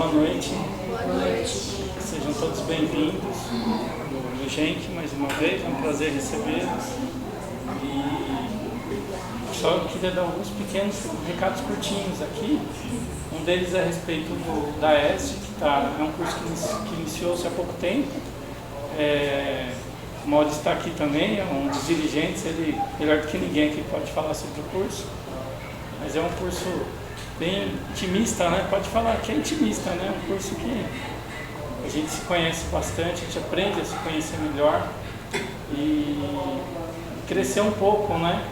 Boa noite. Boa noite. Sejam todos bem-vindos no Gente, mais uma vez. É um prazer recebê-los. E só queria dar alguns pequenos recados curtinhos aqui. Um deles é a respeito da EST, que é um curso que iniciou-se há pouco tempo. O Mauro está aqui também, é um dos dirigentes, ele melhor do que ninguém aqui pode falar sobre o curso. Mas é um curso bem intimista, né? Pode falar que é intimista, né? Um curso que a gente se conhece bastante, a gente aprende a se conhecer melhor e crescer um pouco, né?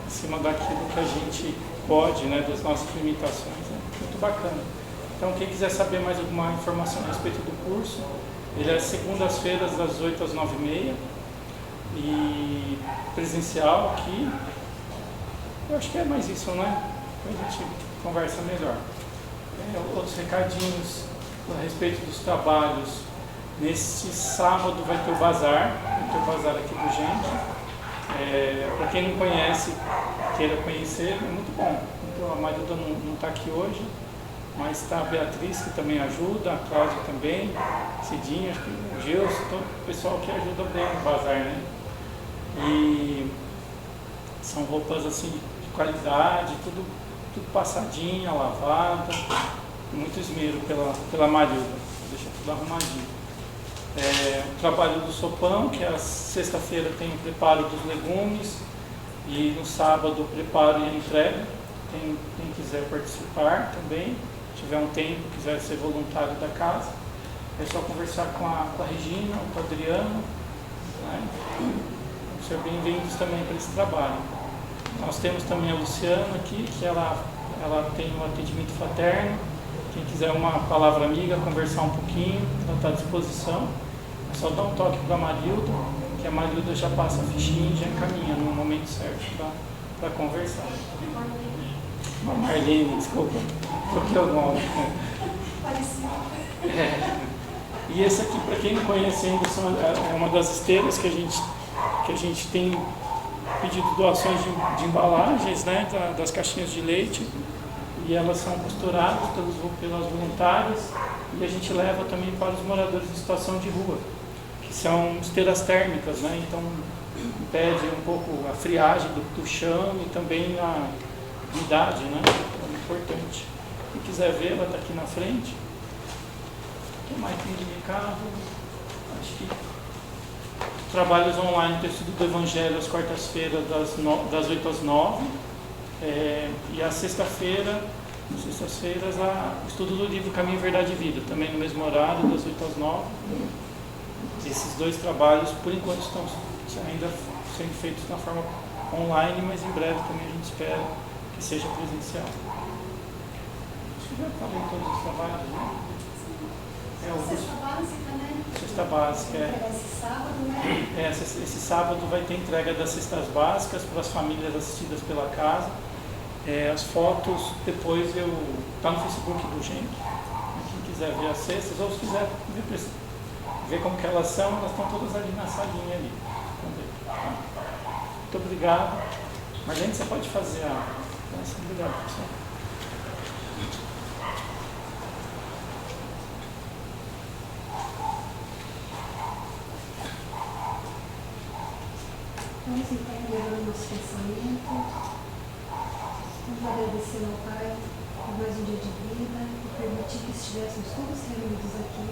Em cima daquilo que a gente pode, né? Das nossas limitações. Né? Muito bacana. Então, quem quiser saber mais alguma informação a respeito do curso, ele é segundas-feiras das 8 às 9h30 e presencial aqui. Eu acho que é mais isso, né? A gente conversa melhor. Outros recadinhos a respeito dos trabalhos. Neste sábado vai ter o bazar aqui do Gente. Para quem não conhece, queira conhecer, é muito bom. Então, a Marilda não está aqui hoje, mas está a Beatriz, que também ajuda, a Cláudia também, Cidinha, acho que o Gilson, todo o pessoal que ajuda bem no bazar, né? E são roupas assim de qualidade, tudo passadinha, lavada, muito esmero pela Marilda, deixa tudo arrumadinho. O trabalho do sopão, que a sexta-feira tem o preparo dos legumes e no sábado o preparo e a entrega. Quem quiser participar também, tiver um tempo, quiser ser voluntário da casa, é só conversar com a Regina, com o Adriano, né? Vão ser bem-vindos também para esse trabalho. Nós temos também a Luciana aqui, que ela tem um atendimento fraterno. Quem quiser uma palavra amiga, conversar um pouquinho, ela está à disposição. É só dar um toque para a Marilda, que a Marilda já passa a fichinha e já encaminha no momento certo para conversar. Marlene, desculpa, troquei o nome. E esse aqui, para quem não conhece ainda, é uma das esteiras que a gente tem pedido doações de embalagens, né, das caixinhas de leite, e elas são costuradas pelas voluntárias, e a gente leva também para os moradores de situação de rua, que são esteiras térmicas, né, então impede um pouco a friagem do chão e também a umidade, né, é importante. Quem quiser ver, ela está aqui na frente. O que mais tem de recado? Acho que trabalhos online, texto do Evangelho às quartas-feiras das 8 às 9, e às sextas-feiras o estudo do livro Caminho, Verdade e Vida, também no mesmo horário, das 8 às 9. Esses dois trabalhos, por enquanto, estão ainda sendo feitos na forma online, mas em breve também a gente espera que seja presencial. Acho que já falei em todos os trabalhos, né? Cesta básica, né? Cesta básica, Esse sábado, né? Esse sábado vai ter entrega das cestas básicas para as famílias assistidas pela casa. As fotos depois tá no Facebook do Gente. Quem quiser ver as cestas, ou se quiser ver como que elas estão todas ali na salinha ali. Muito obrigado. Marlene, você pode fazer obrigado, pessoal. Vamos então elevar o nosso pensamento. Vamos agradecer ao Pai por mais um dia de vida, por permitir que estivéssemos todos reunidos aqui.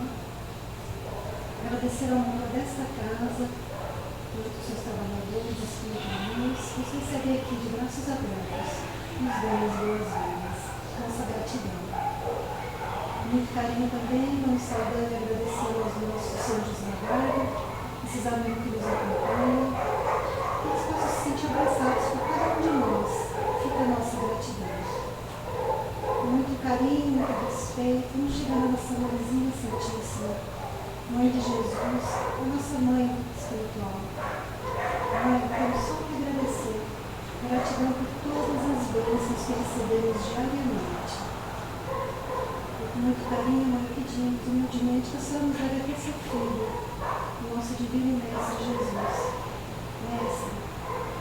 Agradecer ao mundo desta casa, todos os seus trabalhadores, espirituais, nos receber aqui de braços abertos, nos dando as boas-vindas. Nossa gratidão. Muito carinho também, vamos saudando e agradecendo aos nossos senhores da guarda, esses amigos que nos acompanham. Que eles possam se sentir abraçados por cada um de nós. Fica a nossa gratidão. Com muito carinho, muito respeito, vamos chegar na nossa Mãezinha Santíssima, Mãe de Jesus, a nossa Mãe espiritual. Mãe, temos só que agradecer. Gratidão por todas as bênçãos que recebemos diariamente. E com muito carinho, Mãe, pedimos humildemente que a Senhora nos dê a seu Filho, o nosso Divino Mestre Jesus. Mestre,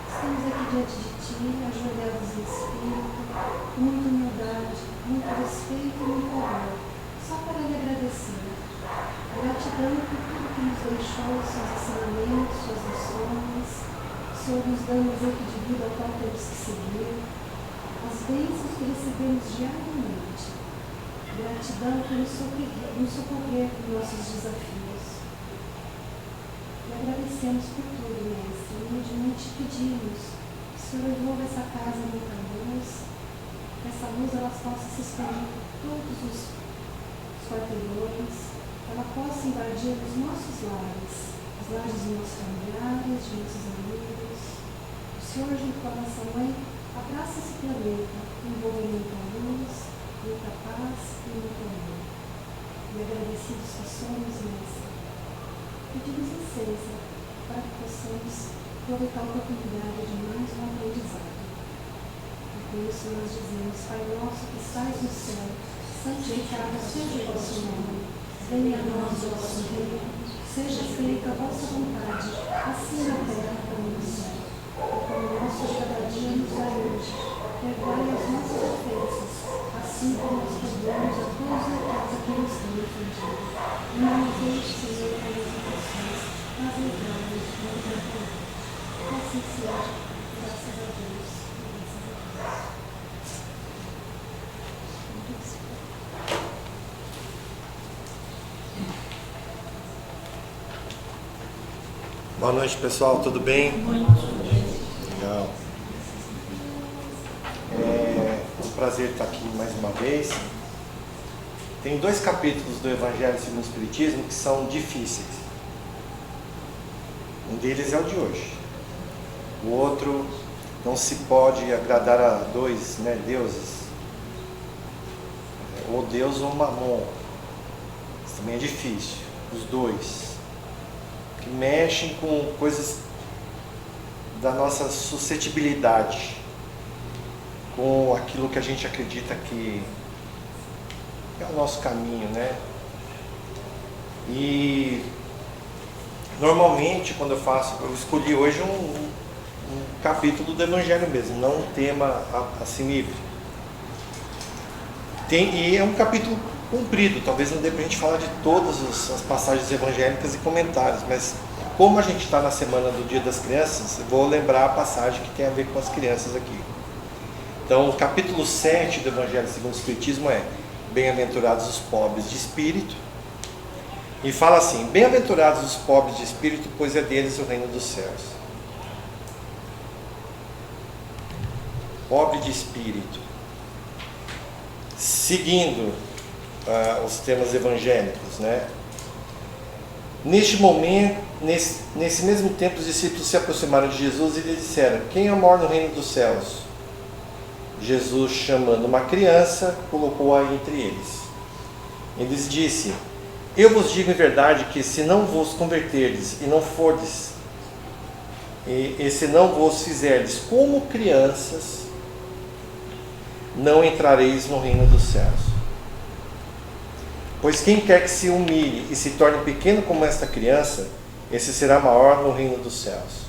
estamos aqui diante de Ti, ajoelhados em espírito, com muita humildade, muito respeito e muito amor. só para lhe agradecer. Gratidão por tudo que nos deixou, seus ensinamentos, suas lições, o Senhor nos dando um exemplo de vida ao qual temos que seguir, as bênçãos que recebemos diariamente. Gratidão por nos socorrer nos nossos desafios. E agradecemos por tudo, Mestre. Humildemente pedimos que o Senhor envolva essa casa em muita luz, que essa luz ela possa se expandir por todos os quarteirões, ela possa invadir os nossos lares, os lares dos nossos familiares, de nossos amigos. O Senhor, junto com a nossa Mãe, abraça esse planeta, envolvendo muita luz, muita paz e muito amor. E agradecidos que somos, Mestre, pedimos licença para que possamos aproveitar a oportunidade de mais um aprendizado. E por isso nós dizemos: Pai nosso que estás no céu, santificado seja o vosso nome. Venha a nós o vosso reino, seja feita a vossa vontade, assim na terra como no céu. O pão nosso de cada dia nos dai hoje. Perdoai as nossas ofensas, assim como nós perdoamos a todos aqueles que nos têm ofendido. E não nos deixe, Senhor, cair em tentações, mas livrai-nos do mal. Que assim seja, graças a Deus. Boa noite, pessoal, tudo bem? Legal. É um prazer estar aqui mais uma vez. Tem 2 capítulos do Evangelho segundo o Espiritismo que são difíceis. Um deles é o de hoje. O outro, não se pode agradar a 2 deuses. Ou Deus ou Mamon. Isso também é difícil. Os 2. Que mexem com coisas da nossa suscetibilidade, com aquilo que a gente acredita que é o nosso caminho, né? E normalmente quando eu escolhi hoje um capítulo do Evangelho mesmo, não um tema assim livre. E é um capítulo comprido, talvez não dê para a gente falar de todas as passagens evangélicas e comentários, mas como a gente está na semana do Dia das Crianças, eu vou lembrar a passagem que tem a ver com as crianças aqui. Então, o capítulo 7 do Evangelho segundo o Espiritismo é: Bem-aventurados os pobres de espírito, e fala assim: Bem-aventurados os pobres de espírito, pois é deles o reino dos céus. Pobre de espírito. Seguindo os temas evangélicos, né? Neste momento, nesse mesmo tempo, os discípulos se aproximaram de Jesus e lhe disseram: Quem é o maior no reino dos céus? Jesus, chamando uma criança, colocou-a entre eles. Ele lhes disse: Eu vos digo em verdade que se não vos converterdes e não fordes, e se não vos fizerdes como crianças, não entrareis no reino dos céus. Pois quem quer que se humilhe e se torne pequeno como esta criança, esse será maior no reino dos céus.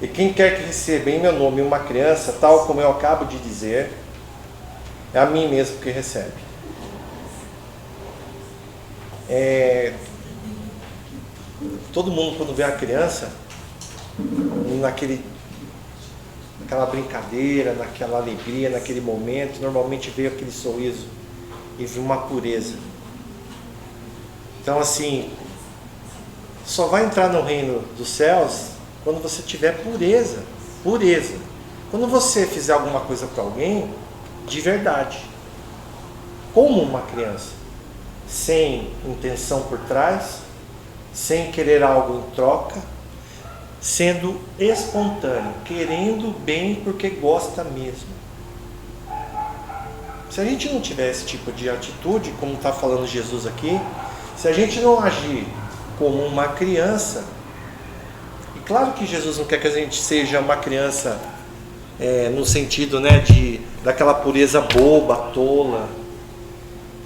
E quem quer que receba em meu nome uma criança, tal como eu acabo de dizer, é a mim mesmo que recebe. Todo mundo, quando vê a criança, naquela brincadeira, naquela alegria, naquele momento, normalmente vê aquele sorriso e vê uma pureza. Então, assim, só vai entrar no reino dos céus quando você tiver pureza. Pureza. Quando você fizer alguma coisa para alguém, de verdade, como uma criança, sem intenção por trás, sem querer algo em troca, sendo espontâneo, querendo bem porque gosta mesmo. Se a gente não tiver esse tipo de atitude, como está falando Jesus aqui, se a gente não agir como uma criança, e claro que Jesus não quer que a gente seja uma criança no sentido, daquela pureza boba, tola.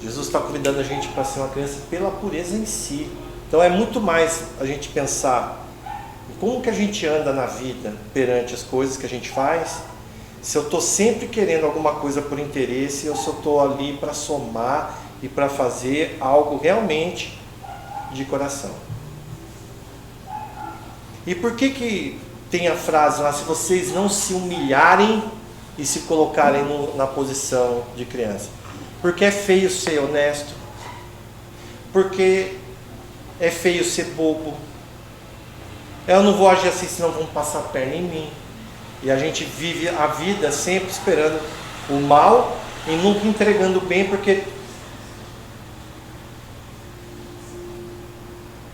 Jesus está convidando a gente para ser uma criança pela pureza em si. Então é muito mais a gente pensar em como que a gente anda na vida perante as coisas que a gente faz. Se eu estou sempre querendo alguma coisa por interesse, eu só estou ali para somar e para fazer algo realmente de coração. E por que tem a frase lá, se vocês não se humilharem e se colocarem na posição de criança? Porque é feio ser honesto, porque é feio ser bobo. Eu não vou agir assim, senão vão passar a perna em mim. E a gente vive a vida sempre esperando o mal e nunca entregando o bem, porque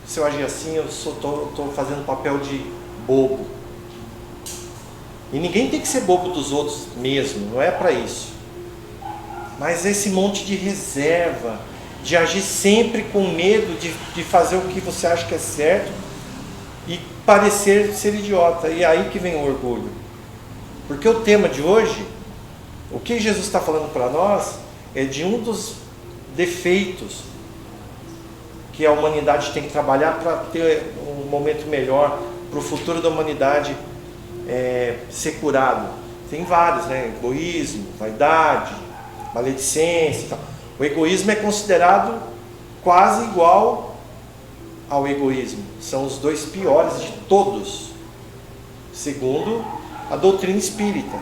se eu agir assim, eu estou fazendo papel de bobo. E ninguém tem que ser bobo dos outros mesmo, não é para isso. Mas esse monte de reserva, de agir sempre com medo de fazer o que você acha que é certo e parecer ser idiota. E é aí que vem o orgulho. Porque o tema de hoje, o que Jesus está falando para nós, é de um dos defeitos que a humanidade tem que trabalhar para ter um momento melhor, para o futuro da humanidade ser curado. Tem vários, né? Egoísmo, vaidade, maledicência e tal. O egoísmo é considerado quase igual ao egoísmo. São os dois piores de todos, segundo a doutrina espírita.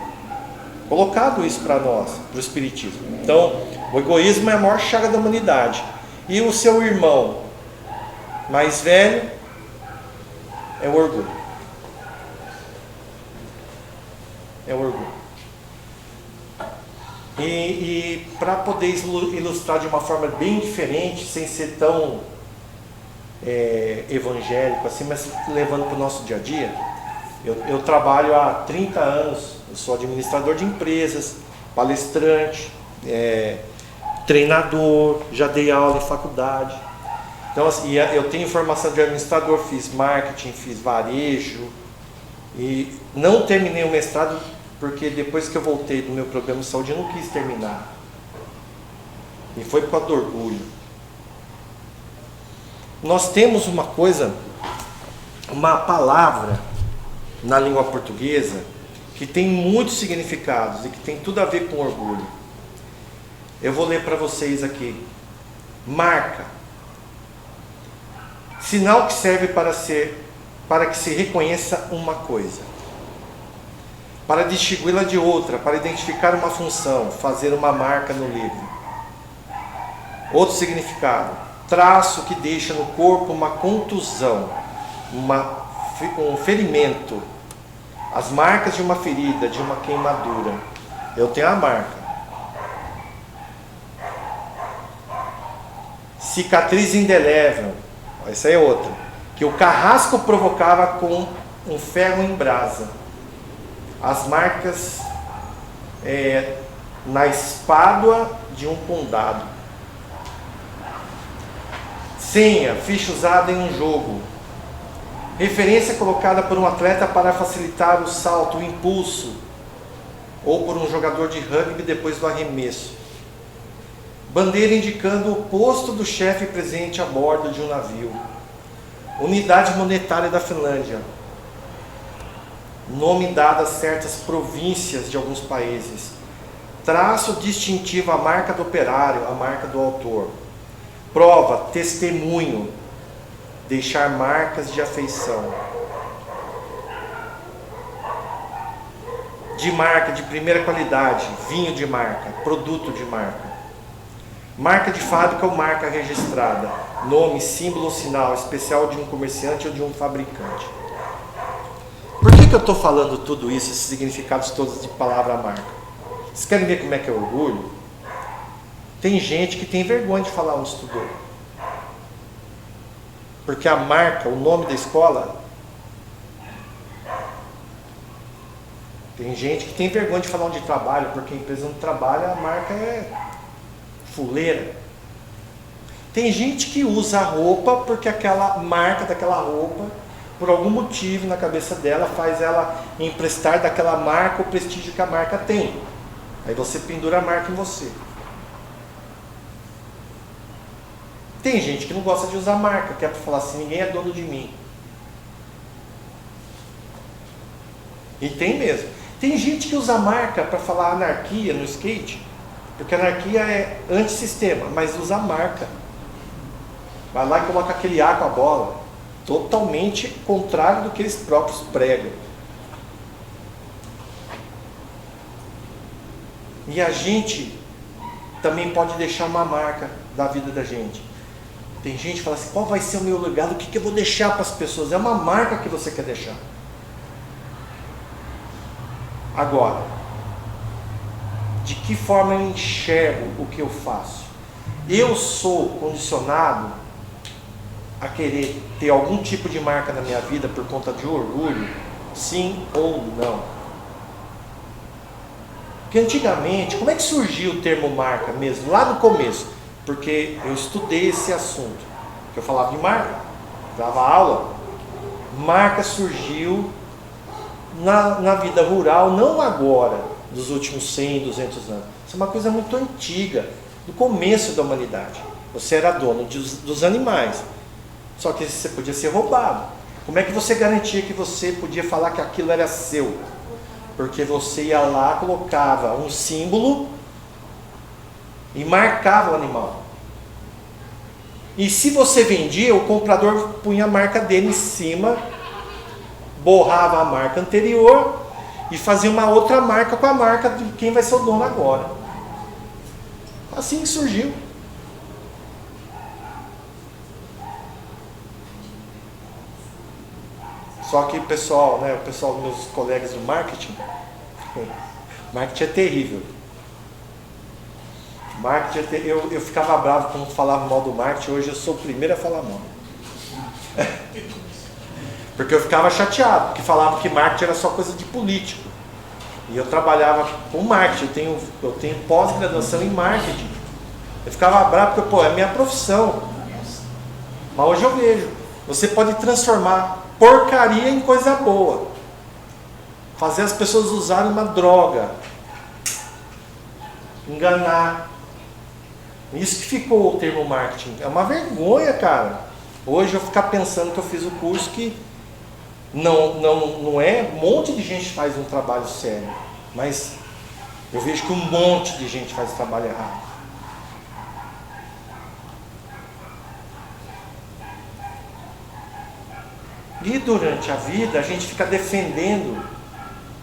Colocado isso para nós, para o espiritismo. Então, o egoísmo é a maior chaga da humanidade. E o seu irmão mais velho é o orgulho. É o orgulho. E para poder ilustrar de uma forma bem diferente, sem ser tão evangélico assim, mas levando para o nosso dia a dia, eu trabalho há 30 anos, eu sou administrador de empresas, palestrante, treinador, já dei aula em faculdade. Então, assim, eu tenho formação de administrador, fiz marketing, fiz varejo e não terminei o mestrado porque depois que eu voltei do meu programa de saúde eu não quis terminar. E foi por causa do orgulho. Nós temos uma coisa, uma palavra na língua portuguesa que tem muitos significados e que tem tudo a ver com orgulho. Eu vou ler para vocês aqui. Marca. Sinal que serve para que se reconheça uma coisa, para distingui-la de outra, para identificar uma função, fazer uma marca no livro. Outro significado: traço que deixa no corpo uma contusão, um ferimento, as marcas de uma ferida, de uma queimadura. Eu tenho a marca. Cicatriz indelével, essa é outra, que o carrasco provocava com um ferro em brasa. As marcas na espádua de um condado. Senha, ficha usada em um jogo. Referência colocada por um atleta para facilitar o salto, o impulso, ou por um jogador de rugby depois do arremesso. Bandeira indicando o posto do chefe presente a bordo de um navio. Unidade monetária da Finlândia. Nome dado a certas províncias de alguns países. Traço distintivo, a marca do operário, a marca do autor. Prova, testemunho, deixar marcas de afeição. De marca, de primeira qualidade, vinho de marca, produto de marca. Marca de fábrica ou marca registrada, nome, símbolo ou sinal especial de um comerciante ou de um fabricante. Por que eu estou falando tudo isso, esses significados todos de palavra marca? Vocês querem ver como é que é orgulho? Tem gente que tem vergonha de falar onde estudou. Porque a marca, o nome da escola... Tem gente que tem vergonha de falar onde trabalha, porque a empresa onde trabalha, a marca é fuleira. Tem gente que usa a roupa porque aquela marca daquela roupa, por algum motivo na cabeça dela, faz ela emprestar daquela marca o prestígio que a marca tem. Aí você pendura a marca em você. Tem gente que não gosta de usar marca, que é para falar assim, ninguém é dono de mim. E tem mesmo. Tem gente que usa marca para falar anarquia no skate. Porque a anarquia é antissistema, mas usa a marca. Vai lá e coloca aquele A com a bola. Totalmente contrário do que eles próprios pregam. E a gente também pode deixar uma marca da vida da gente. Tem gente que fala assim, qual vai ser o meu legado? O que eu vou deixar para as pessoas? É uma marca que você quer deixar. Agora, de que forma eu enxergo o que eu faço? Eu sou condicionado a querer ter algum tipo de marca na minha vida por conta de orgulho? Sim ou não? Porque antigamente, como é que surgiu o termo marca mesmo? Lá no começo, porque eu estudei esse assunto, que eu falava de marca, dava aula. Marca surgiu na vida rural, não agora, dos últimos 100, 200 anos. Isso é uma coisa muito antiga, do começo da humanidade. Você era dono dos animais, só que você podia ser roubado. Como é que você garantia que você podia falar que aquilo era seu? Porque você ia lá, colocava um símbolo e marcava o animal. E se você vendia, o comprador punha a marca dele em cima, borrava a marca anterior e fazia uma outra marca com a marca de quem vai ser o dono agora. Assim que surgiu. Só que o pessoal, meus colegas do marketing, marketing é terrível. Eu ficava bravo quando falava mal do marketing, hoje eu sou o primeiro a falar mal. Porque eu ficava chateado, porque falavam que marketing era só coisa de político. E eu trabalhava com marketing, eu tenho pós-graduação em marketing. Eu ficava bravo porque, é minha profissão. Mas hoje eu vejo, você pode transformar porcaria em coisa boa. Fazer as pessoas usarem uma droga. Enganar. Isso que ficou o termo marketing. É uma vergonha, cara. Hoje eu ficar pensando que eu fiz o curso que não é, um monte de gente faz um trabalho sério, mas eu vejo que um monte de gente faz o trabalho errado. E durante a vida a gente fica defendendo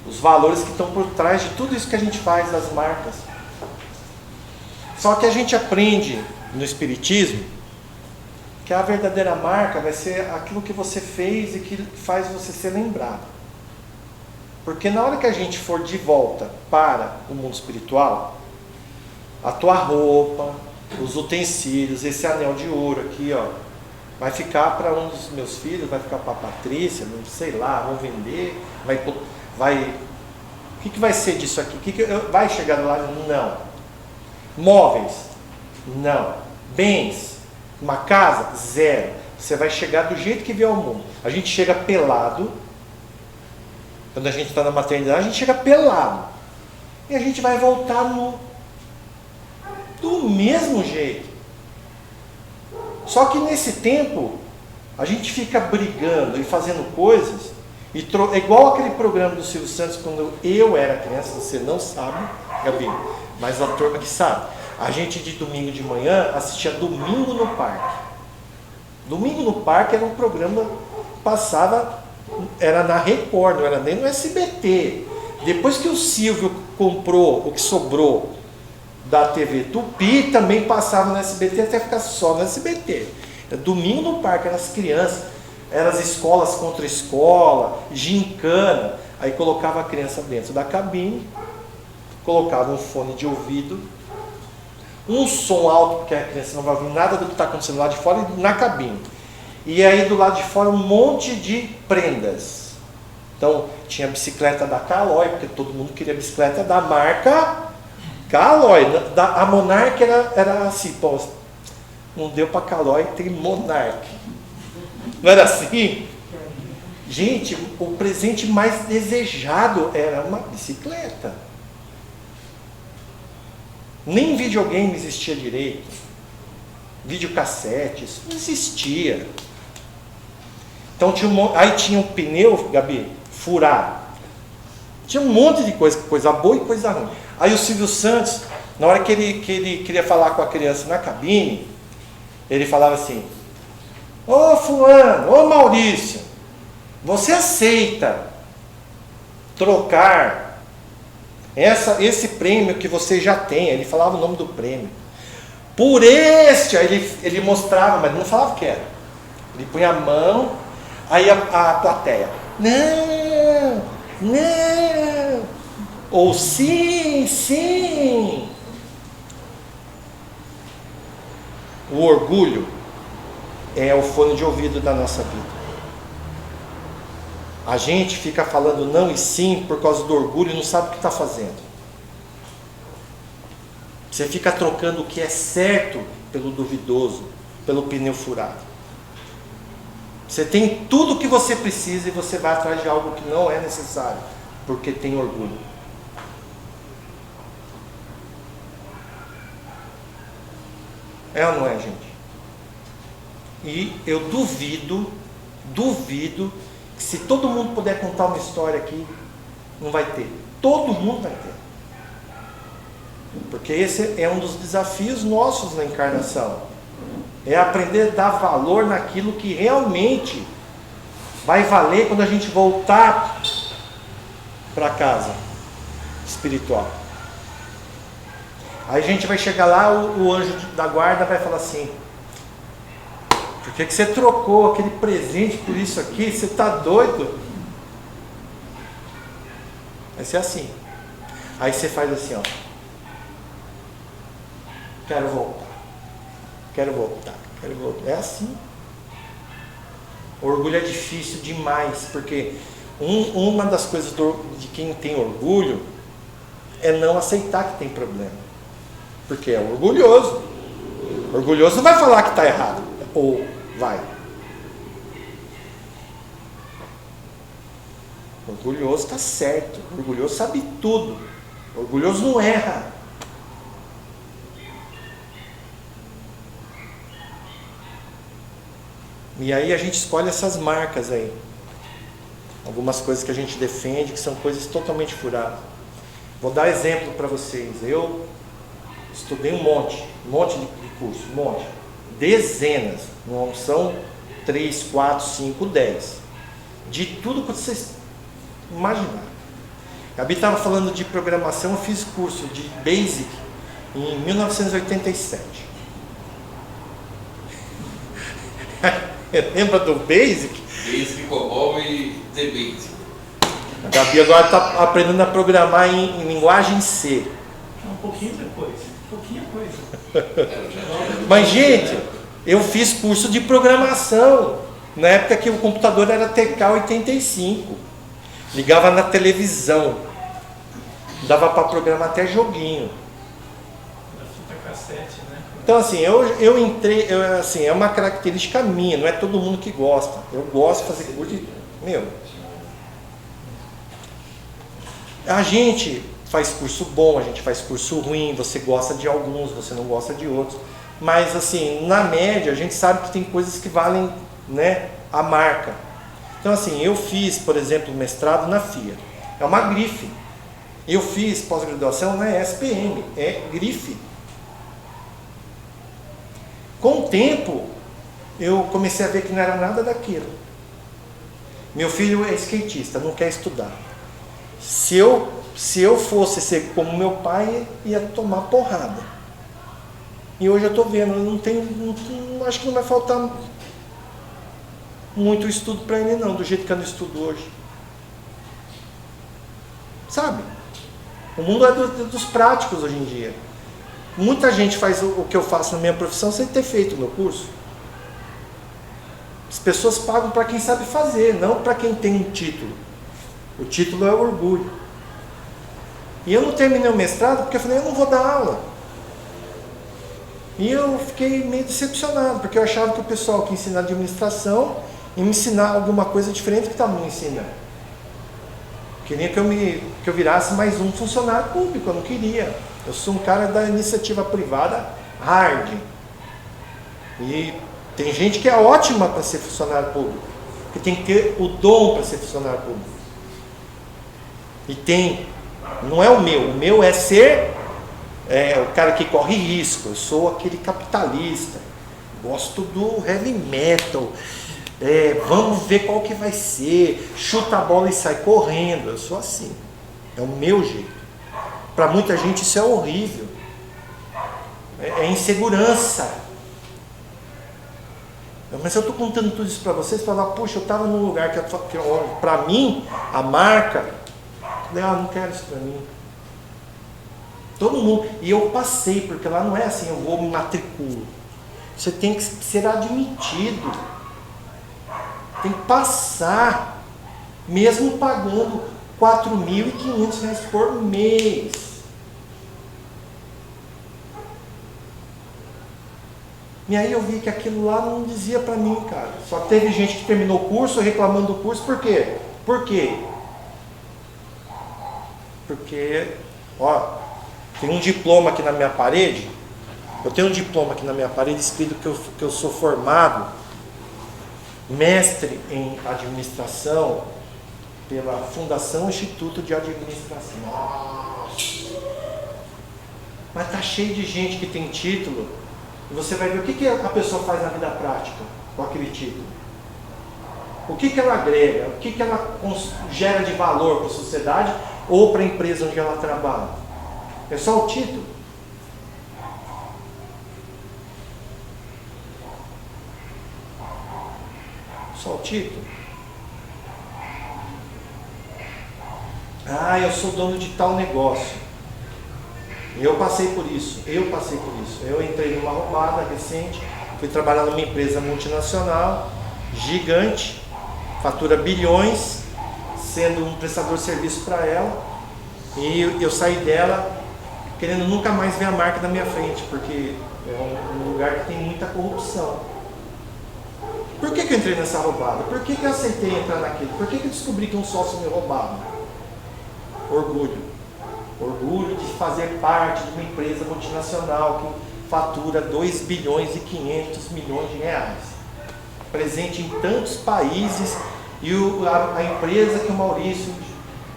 os valores que estão por trás de tudo isso que a gente faz, das marcas. Só que a gente aprende no Espiritismo que a verdadeira marca vai ser aquilo que você fez e que faz você ser lembrado. Porque na hora que a gente for de volta para o mundo espiritual, a tua roupa, os utensílios, esse anel de ouro aqui, vai ficar para um dos meus filhos, vai ficar para a Patrícia, não sei lá, vão vender, o que vai ser disso aqui? Vai chegar lá? Não. Móveis? Não. Bens? Uma casa? Zero. Você vai chegar do jeito que veio ao mundo. A gente chega pelado. Quando a gente está na maternidade, a gente chega pelado. E a gente vai voltar do mesmo jeito. Só que nesse tempo, a gente fica brigando e fazendo coisas. É igual aquele programa do Silvio Santos, quando eu era criança, você não sabe, Gabi, mas a turma que sabe. A gente de domingo de manhã assistia Domingo no Parque. Domingo no Parque era um programa que passava, era na Record, não era nem no SBT. Depois que o Silvio comprou o que sobrou da TV Tupi, também passava no SBT até ficar só no SBT. Domingo no Parque, eram as crianças, eram as escolas contra escola, gincana. Aí colocava a criança dentro da cabine, colocava um fone de ouvido, um som alto, porque a criança não vai ouvir nada do que está acontecendo lá de fora, na cabine. E aí do lado de fora um monte de prendas. Então tinha a bicicleta da Caloi, porque todo mundo queria bicicleta da marca Caloi. A Monarch era assim, não deu para Caloi, tem Monarch. Não era assim? Gente, o presente mais desejado era uma bicicleta. Nem videogame existia direito. Videocassete, isso não existia. Então aí tinha um pneu, Gabi, furado. Tinha um monte de coisa boa e coisa ruim. Aí o Silvio Santos Na hora que ele queria falar com a criança na cabine, ele falava assim: ô fulano, ô Maurício, você aceita trocar esse prêmio que você já tem? Ele falava o nome do prêmio. Por este, aí ele mostrava, mas não falava o que era. Ele punha a mão, aí a plateia: não, não, ou sim, sim. O orgulho é o fone de ouvido da nossa vida. A gente fica falando não e sim por causa do orgulho e não sabe o que está fazendo. Você fica trocando o que é certo pelo duvidoso, pelo pneu furado. Você tem tudo o que você precisa e você vai atrás de algo que não é necessário, porque tem orgulho. É ou não é, gente? E eu duvido que se todo mundo puder contar uma história aqui, não vai ter. Todo mundo vai ter. Porque esse é um dos desafios nossos na encarnação. É aprender a dar valor naquilo que realmente vai valer quando a gente voltar para casa espiritual. Aí a gente vai chegar lá, o anjo da guarda vai falar assim: por que você trocou aquele presente por isso aqui? Você está doido? Vai ser assim. Aí você faz assim, ó: quero voltar, quero voltar, quero voltar. É assim. O orgulho é difícil demais, porque uma das coisas de quem tem orgulho é não aceitar que tem problema. Porque é orgulhoso. Orgulhoso não vai falar que está errado. Ou vai. Orgulhoso está certo. Orgulhoso sabe tudo. Orgulhoso não erra. E aí a gente escolhe essas marcas aí. Algumas coisas que a gente defende, que são coisas totalmente furadas. Vou dar exemplo para vocês. Eu estudei um monte de curso, um monte. Dezenas. Não são 3, 4, 5, 10. De tudo que vocês imaginaram. A Gabi estava falando de programação, eu fiz curso de Basic em 1987. Lembra do Basic? Basic, COBOL e The Basic. A Gabi agora está aprendendo a programar em linguagem C. Um pouquinho depois, pouquinha coisa. Mas, gente, eu fiz curso de programação na época que o computador era TK-85. Ligava na televisão. Dava para programar até joguinho. Da fita cassete, né? Então, assim, eu entrei, assim, é uma característica minha, não é todo mundo que gosta. Eu gosto de fazer curso de... A gente faz curso bom, a gente faz curso ruim, você gosta de alguns, você não gosta de outros. Mas, assim, na média, a gente sabe que tem coisas que valem, né, a marca. Então, assim, eu fiz, por exemplo, mestrado na FIA. É uma grife. Eu fiz pós-graduação na SPM. É grife. Com o tempo, eu comecei a ver que não era nada daquilo. Meu filho é skatista, não quer estudar. Se eu fosse ser como meu pai, ia tomar porrada. E hoje eu estou vendo, acho que não vai faltar muito estudo para ele não, do jeito que eu não estudo hoje. Sabe? O mundo é dos práticos hoje em dia. Muita gente faz o que eu faço na minha profissão sem ter feito o meu curso. As pessoas pagam para quem sabe fazer, não para quem tem um título. O título é o orgulho. E eu não terminei o mestrado porque eu falei, eu não vou dar aula. E eu fiquei meio decepcionado, porque eu achava que o pessoal que ensina administração ia me ensinar alguma coisa diferente do que estava me ensinando. Queria que eu virasse mais um funcionário público, eu não queria. Eu sou um cara da iniciativa privada hard. E tem gente que é ótima para ser funcionário público, que tem que ter o dom para ser funcionário público. E tem, não é o meu é ser o cara que corre risco. Eu sou aquele capitalista. Gosto do heavy metal. Vamos ver qual que vai ser. Chuta a bola e sai correndo. Eu sou assim. É o meu jeito. Para muita gente isso é horrível. É insegurança. Mas eu estou contando tudo isso para vocês, para falar, puxa, eu estava num lugar que para mim, a marca, não quero isso para mim. Todo mundo, e eu passei, porque lá não é assim, eu vou me matriculo. Você tem que ser admitido. Tem que passar, mesmo pagando R$4.500 por mês. E aí eu vi que aquilo lá não dizia para mim, cara. Só teve gente que terminou o curso reclamando do curso, por quê? Por quê? Porque, tem um diploma aqui na minha parede. Eu tenho um diploma aqui na minha parede escrito que eu sou formado mestre em administração pela Fundação Instituto de Administração. Nossa. Mas está cheio de gente que tem título. E você vai ver o que a pessoa faz na vida prática com aquele título. O que ela agrega, o que ela gera de valor para a sociedade ou para a empresa onde ela trabalha. É só o título. Só o título. Eu sou dono de tal negócio. Eu passei por isso. Eu entrei numa roubada recente, fui trabalhar numa empresa multinacional, gigante, fatura bilhões, sendo um prestador de serviço para ela, e eu saí dela querendo nunca mais ver a marca na minha frente, porque é um lugar que tem muita corrupção. Por que eu entrei nessa roubada? Por que eu aceitei entrar naquilo? Por que eu descobri que um sócio me roubava? Orgulho de fazer parte de uma empresa multinacional que fatura 2 bilhões e 500 milhões de reais. Presente em tantos países, e a empresa que o Maurício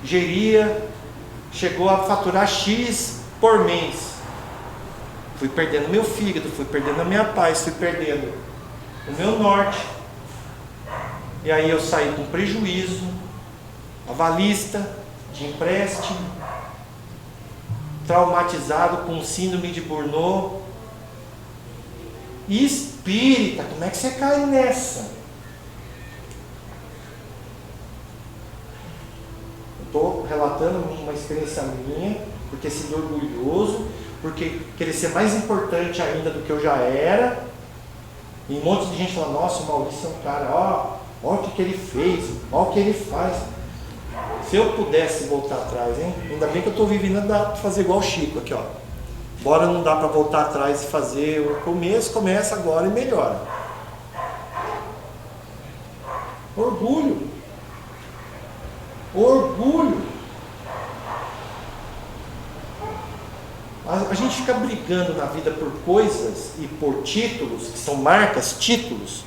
geria chegou a faturar X por mês. Fui perdendo meu fígado, fui perdendo a minha paz, fui perdendo o meu norte. E aí eu saí com prejuízo, avalista de empréstimo, traumatizado com síndrome de Burnout. E espírita, como é que você cai nessa? Estou relatando uma experiência minha, porque sido orgulhoso, porque querer ser mais importante ainda do que eu já era. E um monte de gente fala, nossa, o Maurício é um cara, olha o que ele fez, olha o que ele faz. Se eu pudesse voltar atrás, hein? Ainda bem que eu estou vivendo, dá para fazer igual o Chico aqui, Embora não dá para voltar atrás e fazer o começo, começa agora e melhora. Orgulho. A gente fica brigando na vida por coisas e por títulos, que são marcas, títulos.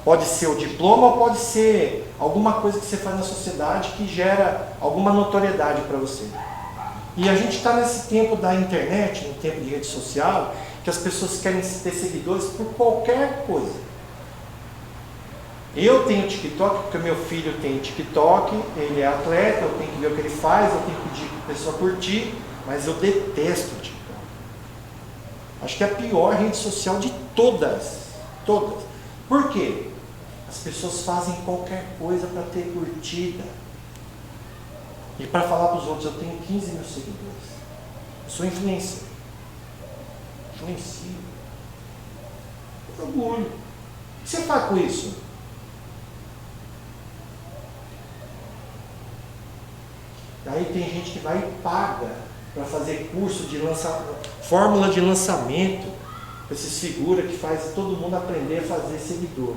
Pode ser o diploma ou pode ser alguma coisa que você faz na sociedade que gera alguma notoriedade para você. E a gente está nesse tempo da internet, no tempo de rede social, que as pessoas querem ter seguidores por qualquer coisa. Eu tenho TikTok porque meu filho tem TikTok, ele é atleta, eu tenho que ver o que ele faz, eu tenho que pedir para a pessoa curtir, mas eu detesto o TikTok. Acho que é a pior rede social de todas. Por quê? As pessoas fazem qualquer coisa para ter curtida. E para falar para os outros, eu tenho 15 mil seguidores. Eu sou influencer. Influencio. Orgulho. O que você faz com isso? Aí tem gente que vai e paga para fazer curso de fórmula de lançamento. Esses figuras que faz todo mundo aprender a fazer seguidor.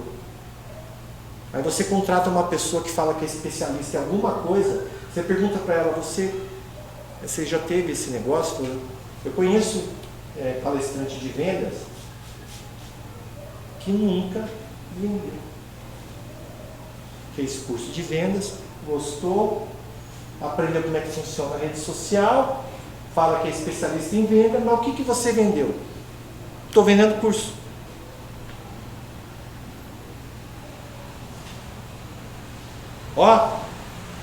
Aí você contrata uma pessoa que fala que é especialista em alguma coisa, você pergunta para ela, você já teve esse negócio? Eu conheço palestrante de vendas que nunca vendeu. Fez curso de vendas, gostou, aprendeu como é que funciona a rede social, fala que é especialista em venda, mas o que você vendeu? Estou vendendo curso. Ó,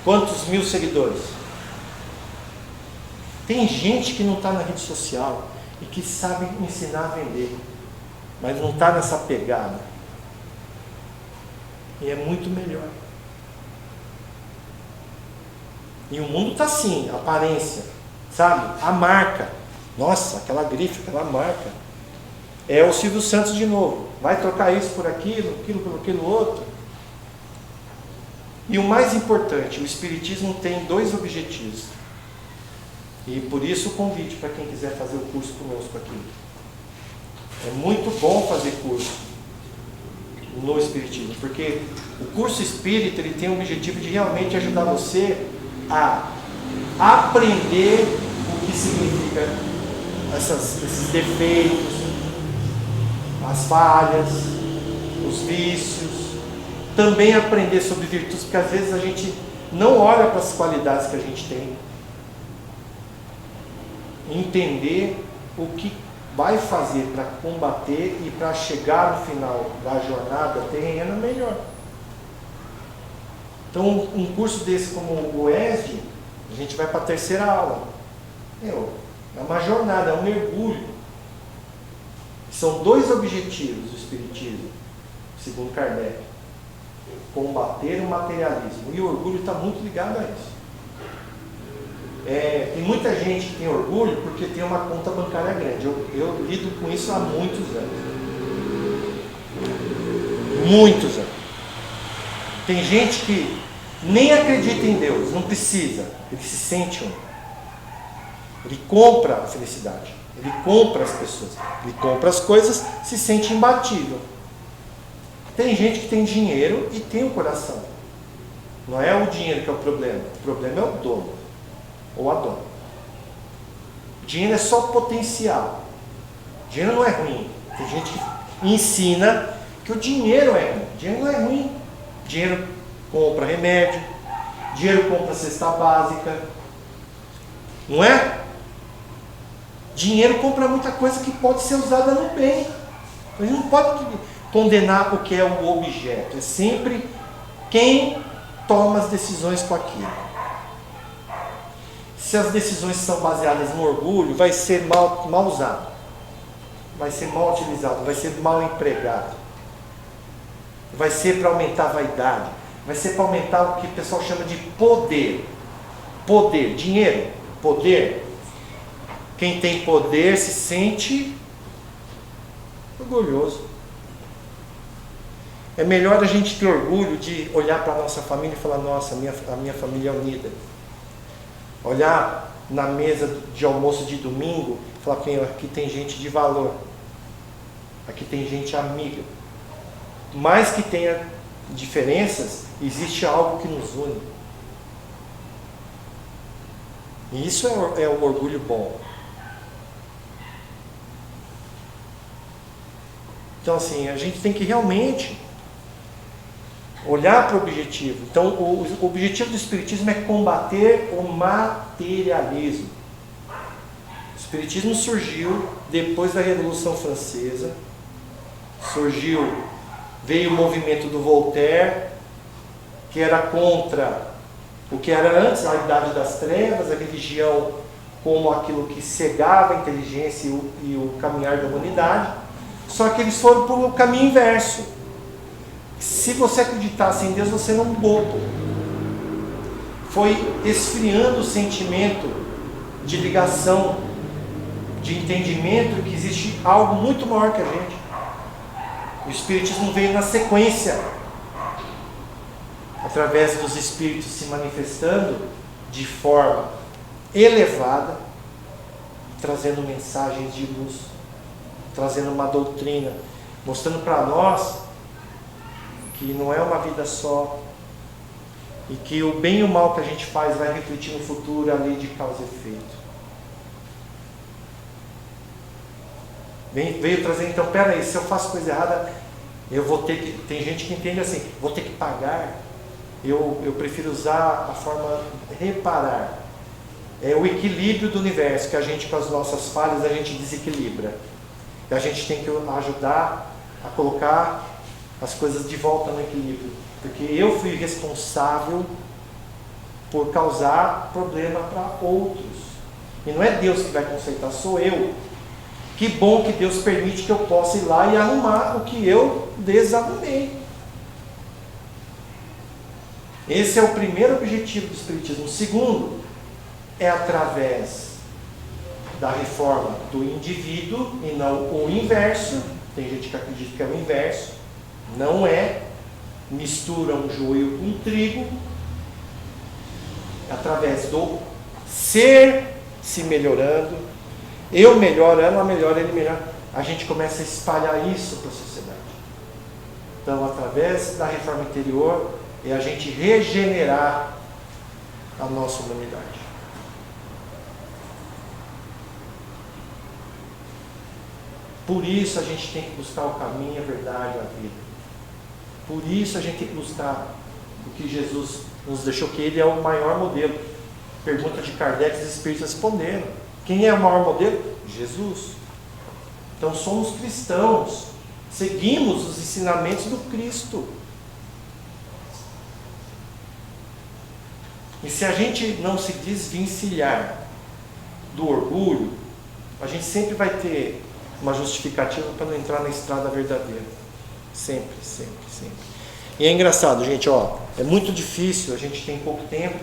quantos mil seguidores. Tem gente que não está na rede social e que sabe ensinar a vender, mas não está nessa pegada. E é muito melhor. E o mundo está assim, aparência, sabe? A marca. Nossa, aquela grife, aquela marca. É o Silvio Santos de novo. Vai trocar isso por aquilo por aquilo outro. E o mais importante, o Espiritismo tem 2 objetivos. E por isso o convite para quem quiser fazer o curso conosco aqui. É muito bom fazer curso no Espiritismo, porque o curso espírita ele tem o objetivo de realmente ajudar você a aprender o que significa esses defeitos, as falhas, os vícios, também aprender sobre virtudes, porque às vezes a gente não olha para as qualidades que a gente tem, entender o que vai fazer para combater e para chegar no final da jornada terrena melhor. Então, um curso desse como o ESD, a gente vai para a 3ª aula. É uma jornada, é um mergulho. São 2 objetivos do Espiritismo, segundo Kardec: combater o materialismo. E o orgulho está muito ligado a isso. Tem muita gente que tem orgulho porque tem uma conta bancária grande. Eu lido com isso há muitos anos. Muitos anos. Tem gente que nem acredita em Deus, não precisa. Ele se sente um. Ele compra a felicidade. Ele compra as pessoas. Ele compra as coisas, se sente imbatível. Tem gente que tem dinheiro e tem o coração. Não é o dinheiro que é o problema. O problema é o dono. Ou a dona. Dinheiro é só potencial. Dinheiro não é ruim. Tem gente que ensina que o dinheiro é ruim. Dinheiro não é ruim. Dinheiro compra remédio. Dinheiro compra cesta básica. Não é? Dinheiro compra muita coisa que pode ser usada no bem. A gente não pode condenar o que é o objeto. É sempre quem toma as decisões com aquilo. Se as decisões são baseadas no orgulho, vai ser mal usado, vai ser mal utilizado, vai ser mal empregado, vai ser para aumentar a vaidade, vai ser para aumentar o que o pessoal chama de poder. Poder, dinheiro, poder. Quem tem poder se sente orgulhoso. É melhor a gente ter orgulho de olhar para a nossa família e falar: nossa, a minha família é unida. Olhar na mesa de almoço de domingo e falar: aqui tem gente de valor, aqui tem gente amiga. Mais que tenha diferenças, existe algo que nos une. E isso é o orgulho bom. Então assim, a gente tem que realmente olhar para o objetivo. Então, o objetivo do Espiritismo é combater o materialismo. O Espiritismo surgiu depois da Revolução Francesa. Veio o movimento do Voltaire, que era contra o que era antes, a Idade das Trevas, a religião como aquilo que cegava a inteligência e o caminhar da humanidade. Só que eles foram para o caminho inverso. Se você acreditasse em Deus, você não bobo. Foi esfriando o sentimento de ligação, de entendimento que existe algo muito maior que a gente. O Espiritismo veio na sequência, através dos Espíritos se manifestando de forma elevada, trazendo mensagens de luz, trazendo uma doutrina, mostrando para nós que não é uma vida só, e que o bem e o mal que a gente faz vai refletir no futuro a lei de causa e efeito. Veio trazer, então, peraí, se eu faço coisa errada, eu vou ter que... Tem gente que entende assim: vou ter que pagar. Eu prefiro usar a forma reparar. é o equilíbrio do universo, que a gente, com as nossas falhas, a gente desequilibra. E a gente tem que ajudar a colocar as coisas de volta no equilíbrio. Porque eu fui responsável por causar problema para outros. E não é Deus que vai consertar, sou eu. Que bom que Deus permite que eu possa ir lá e arrumar o que eu desarrumei. Esse é o primeiro objetivo do Espiritismo. O segundo é através da reforma do indivíduo e não o inverso. Tem gente que acredita que é o inverso. Não é. Mistura um joio com trigo. Através do ser se melhorando, eu melhoro, ela melhora, ele melhora. A gente começa a espalhar isso para a sociedade. Então, através da reforma interior, é a gente regenerar a nossa humanidade. Por isso a gente tem que buscar o caminho, a verdade, a vida. Por isso a gente tem que buscar o que Jesus nos deixou, que Ele é o maior modelo. Pergunta de Kardec, os Espíritos responderam. Quem é o maior modelo? Jesus. Então somos cristãos. Seguimos os ensinamentos do Cristo. E se a gente não se desvencilhar do orgulho, a gente sempre vai ter uma justificativa para não entrar na estrada verdadeira. Sempre, sempre, sempre. E é engraçado, gente, é muito difícil, a gente tem pouco tempo,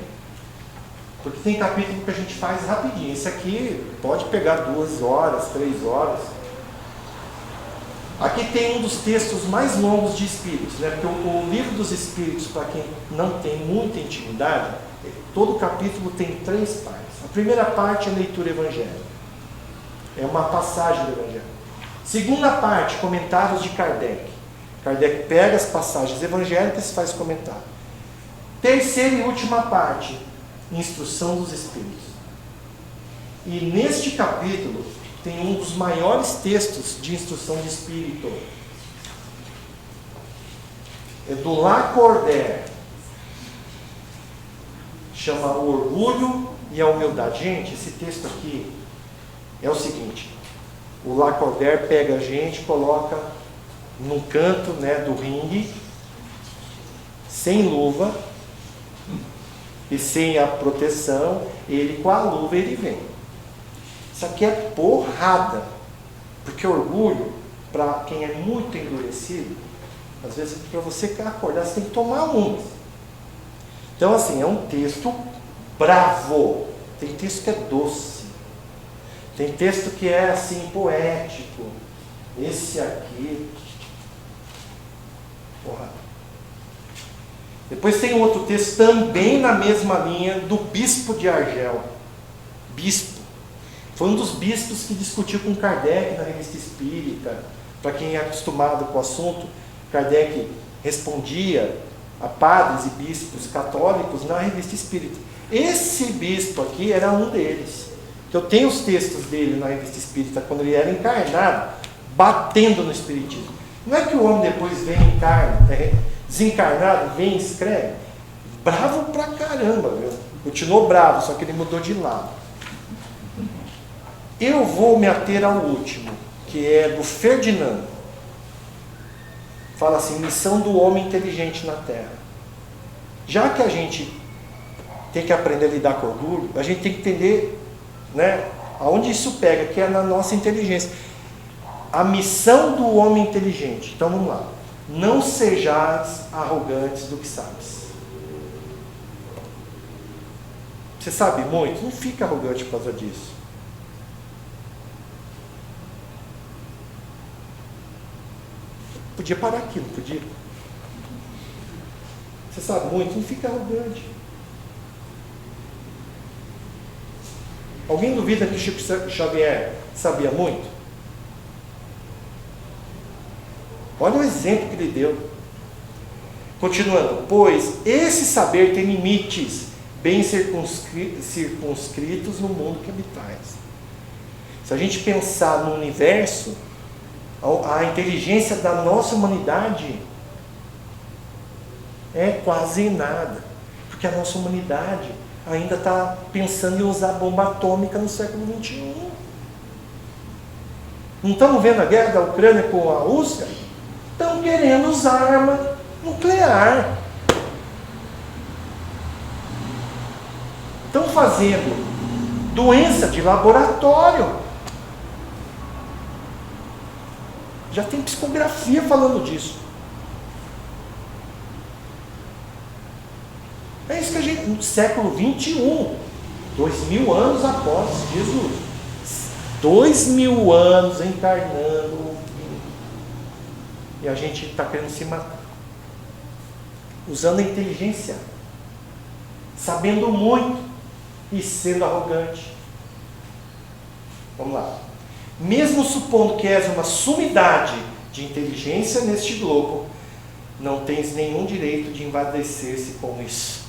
porque tem capítulo que a gente faz rapidinho. Esse aqui pode pegar 2 horas, 3 horas. Aqui tem um dos textos mais longos de Espíritos, né? Porque o livro dos Espíritos, para quem não tem muita intimidade, todo capítulo tem 3 partes. A primeira parte é a leitura evangélica. É uma passagem do Evangelho. Segunda parte, comentários de Kardec. Kardec pega as passagens evangélicas e faz comentário. Terceira e última parte, instrução dos Espíritos. E neste capítulo tem um dos maiores textos de instrução de Espírito. É do Lacordaire. Chama o orgulho e a humildade. Gente, esse texto aqui é o seguinte: o Lacordaire pega a gente, coloca num canto, né, do ringue, sem luva e sem a proteção. Ele com a luva ele vem. Isso aqui é porrada, porque orgulho, para quem é muito endurecido, às vezes para você acordar você tem que tomar umas. Então assim, é um texto bravo. Tem texto que é doce, tem texto que é assim poético. Esse aqui, porra. Depois tem um outro texto também na mesma linha do Bispo de Argel. Bispo. Foi um dos bispos que discutiu com Kardec na Revista Espírita. Para quem é acostumado com o assunto, Kardec respondia a padres e bispos católicos na Revista Espírita. Esse bispo aqui era um deles. Eu tenho os textos dele na Revista Espírita, quando ele era encarnado, batendo no Espiritismo. Não é que o homem depois vem desencarnado, vem e escreve. Bravo pra caramba, viu? Continuou bravo, só que ele mudou de lado. Eu vou me ater ao último, que é do Ferdinando. Fala assim, missão do homem inteligente na Terra. Já que a gente tem que aprender a lidar com orgulho, a gente tem que entender, né, aonde isso pega, que é na nossa inteligência. A missão do homem inteligente. Então vamos lá. Não sejais arrogantes do que sabes. Você sabe muito? Não fica arrogante por causa disso. Podia parar aqui, não podia? Você sabe muito? Não fica arrogante. Alguém duvida que Chico Xavier sabia muito? Olha o exemplo que ele deu. Continuando. Pois esse saber tem limites bem circunscritos no mundo que habitais. Se a gente pensar no universo, a inteligência da nossa humanidade é quase nada. Porque a nossa humanidade, ainda está pensando em usar bomba atômica no século XXI. Não estamos vendo a guerra da Ucrânia com a Rússia? Estão querendo usar arma nuclear. Estão fazendo doença de laboratório. Já tem psicografia falando disso. É isso que a gente, no século 21, 2000 anos após Jesus, 2000 anos encarnando, e a gente está querendo se matar, usando a inteligência, sabendo muito e sendo arrogante. Vamos lá. Mesmo supondo que és uma sumidade de inteligência neste globo, não tens nenhum direito de envadecer-se com isso.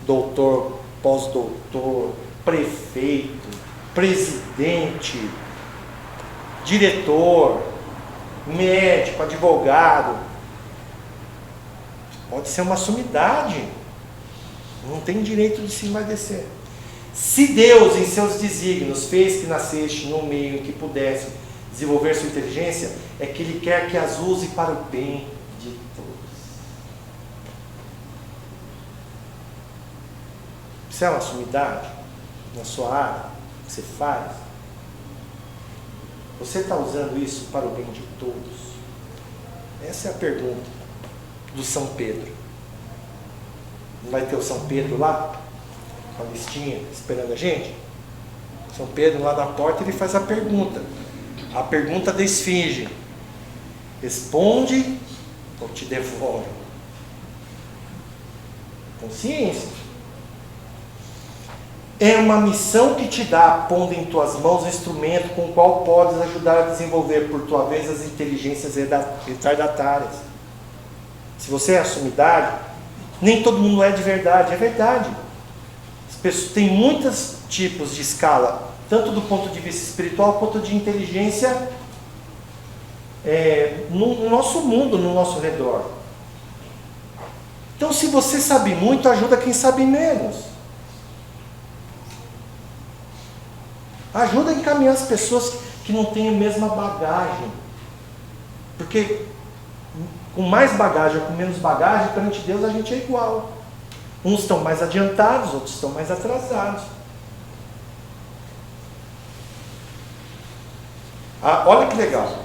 Doutor, pós-doutor, prefeito, presidente, diretor, médico, advogado, pode ser uma sumidade, não tem direito de se envadecer. Se Deus, em seus desígnios, fez que nasceste num meio em que pudesse desenvolver sua inteligência, é que Ele quer que as use para o bem de todos. Isso é uma sumidade na sua área que você faz? Você está usando isso para o bem de todos? Essa é a pergunta do São Pedro. Não vai ter o São Pedro lá, com a listinha, esperando a gente? São Pedro lá na porta, ele faz a pergunta da esfinge: responde ou te devoro? Consciência. É uma missão que te dá, pondo em tuas mãos o instrumento com o qual podes ajudar a desenvolver, por tua vez, as inteligências retardatárias. Se você é a sumidade, nem todo mundo é de verdade, é verdade. As pessoas têm muitos tipos de escala, tanto do ponto de vista espiritual quanto de inteligência no nosso mundo, no nosso redor. Então, se você sabe muito, ajuda quem sabe menos. Ajuda a encaminhar as pessoas que não têm a mesma bagagem. Porque com mais bagagem ou com menos bagagem, perante Deus a gente é igual. Uns estão mais adiantados, outros estão mais atrasados. Olha que legal.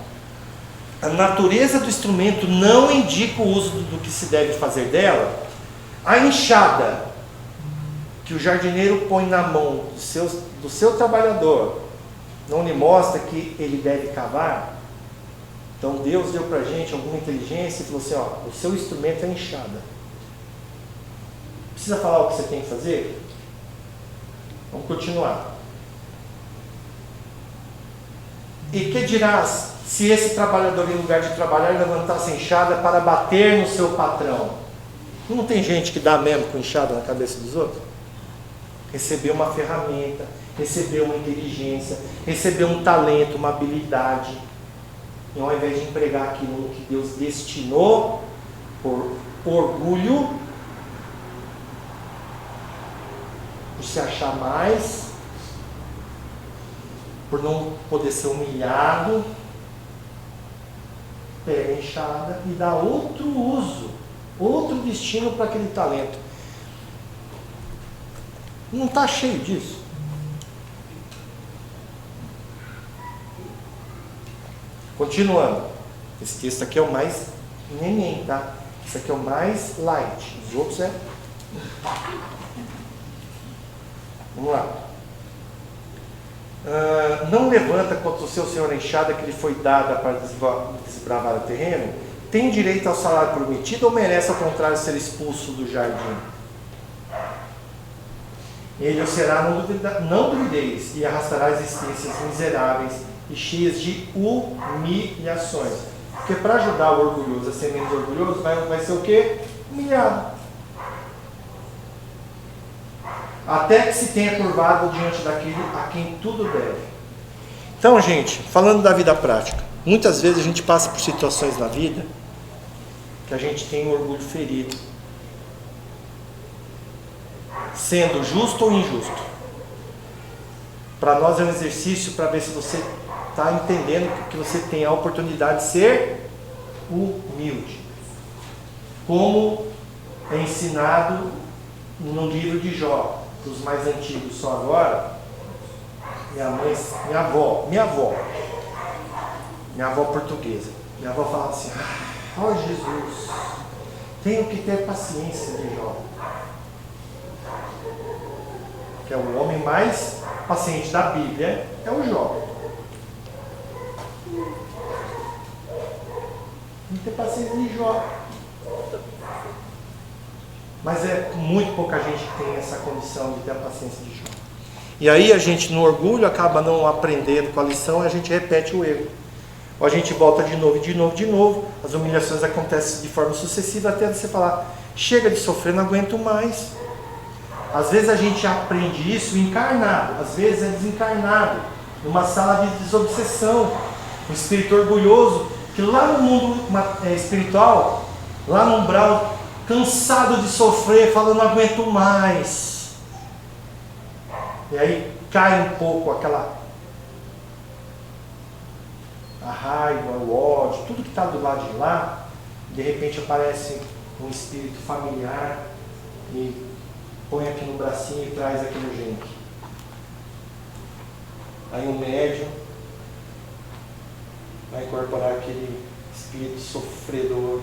A natureza do instrumento não indica o uso do que se deve fazer dela. A enxada que o jardineiro põe na mão do seu trabalhador não lhe mostra que ele deve cavar? Então Deus deu para a gente alguma inteligência e falou assim: ó, o seu instrumento é a enxada. Precisa falar o que você tem que fazer? Vamos continuar. E que dirás se esse trabalhador, em lugar de trabalhar, levantasse a enxada para bater no seu patrão? Não tem gente que dá mesmo com enxada na cabeça dos outros? Recebeu uma ferramenta, recebeu uma inteligência, recebeu um talento, uma habilidade, e ao invés de empregar aquilo que Deus destinou por orgulho, por se achar mais, por não poder ser humilhado, pega a enxada e dá outro uso, outro destino para aquele talento. Não está cheio disso? Continuando. Esse texto aqui é o mais neném, tá? Esse aqui é o mais light. Os outros é... Vamos lá. Não levanta contra o seu senhor a enxada que lhe foi dada para desbravar o terreno? Tem direito ao salário prometido ou merece, ao contrário, ser expulso do jardim? Ele o será, não duvideis, e arrastará existências miseráveis e cheias de humilhações. Porque para ajudar o orgulhoso a ser menos orgulhoso, vai ser o quê? Humilhado. Até que se tenha curvado diante daquele a quem tudo deve. Então, gente, falando da vida prática, muitas vezes a gente passa por situações na vida que a gente tem um orgulho ferido. sendo justo ou injusto. Para nós é um exercício para ver se você está entendendo que você tem a oportunidade de ser humilde. Como é ensinado no livro de Jó, dos mais antigos só agora, minha avó portuguesa. Minha avó falava assim: ó Jesus, tenho que ter paciência de Jó. Que é o homem mais paciente da Bíblia, é o Jó. Tem que ter paciência de Jó. Mas é muito pouca gente que tem essa condição de ter a paciência de Jó. E aí a gente, no orgulho, acaba não aprendendo com a lição, e a gente repete o erro. Ou a gente volta de novo, de novo, de novo. As humilhações acontecem de forma sucessiva até você falar: chega de sofrer, não aguento mais. Às vezes a gente aprende isso encarnado, às vezes é desencarnado, numa sala de desobsessão. Um espírito orgulhoso, que lá no mundo espiritual, lá no umbral, cansado de sofrer, falando: não aguento mais. E aí cai um pouco a raiva, o ódio, tudo que está do lado de lá. De repente aparece um espírito familiar e põe aqui no bracinho e traz aqui no gente. Aí um médium vai incorporar aquele espírito sofredor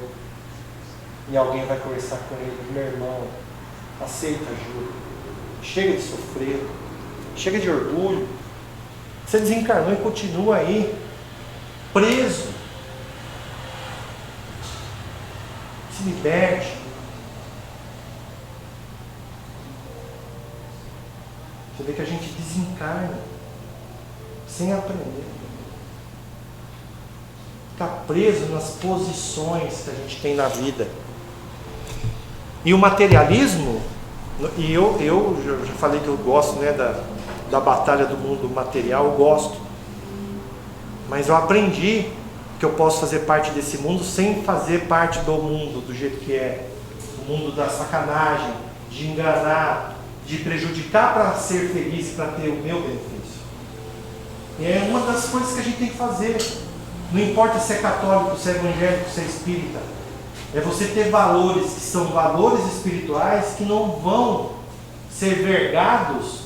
e alguém vai conversar com ele: meu irmão, aceita ajuda, chega de sofrer, chega de orgulho, você desencarnou e continua aí preso, se liberte. Você vê que a gente desencarna sem aprender. Fica preso nas posições que a gente tem na vida. E o materialismo, e eu já falei que eu gosto, né, da batalha do mundo material, eu gosto. Mas eu aprendi que eu posso fazer parte desse mundo sem fazer parte do mundo do jeito que é. O mundo da sacanagem, de enganar, de prejudicar para ser feliz, para ter o meu benefício. E é uma das coisas que a gente tem que fazer. Não importa se é católico, se é evangélico, se é espírita. É você ter valores que são valores espirituais, que não vão ser vergados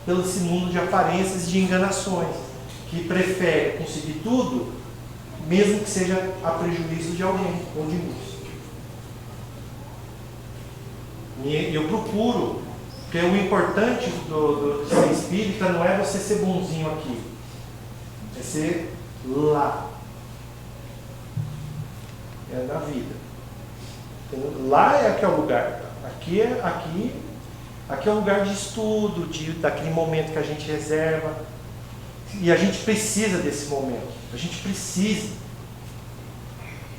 pelo esse mundo de aparências e de enganações, que prefere conseguir tudo, mesmo que seja a prejuízo de alguém ou de muitos. E eu procuro, porque o importante de ser espírita não é você ser bonzinho aqui, é ser lá. É na vida. Lá é aquele lugar. Aqui é o lugar de estudo, daquele momento que a gente reserva. E a gente precisa desse momento. A gente precisa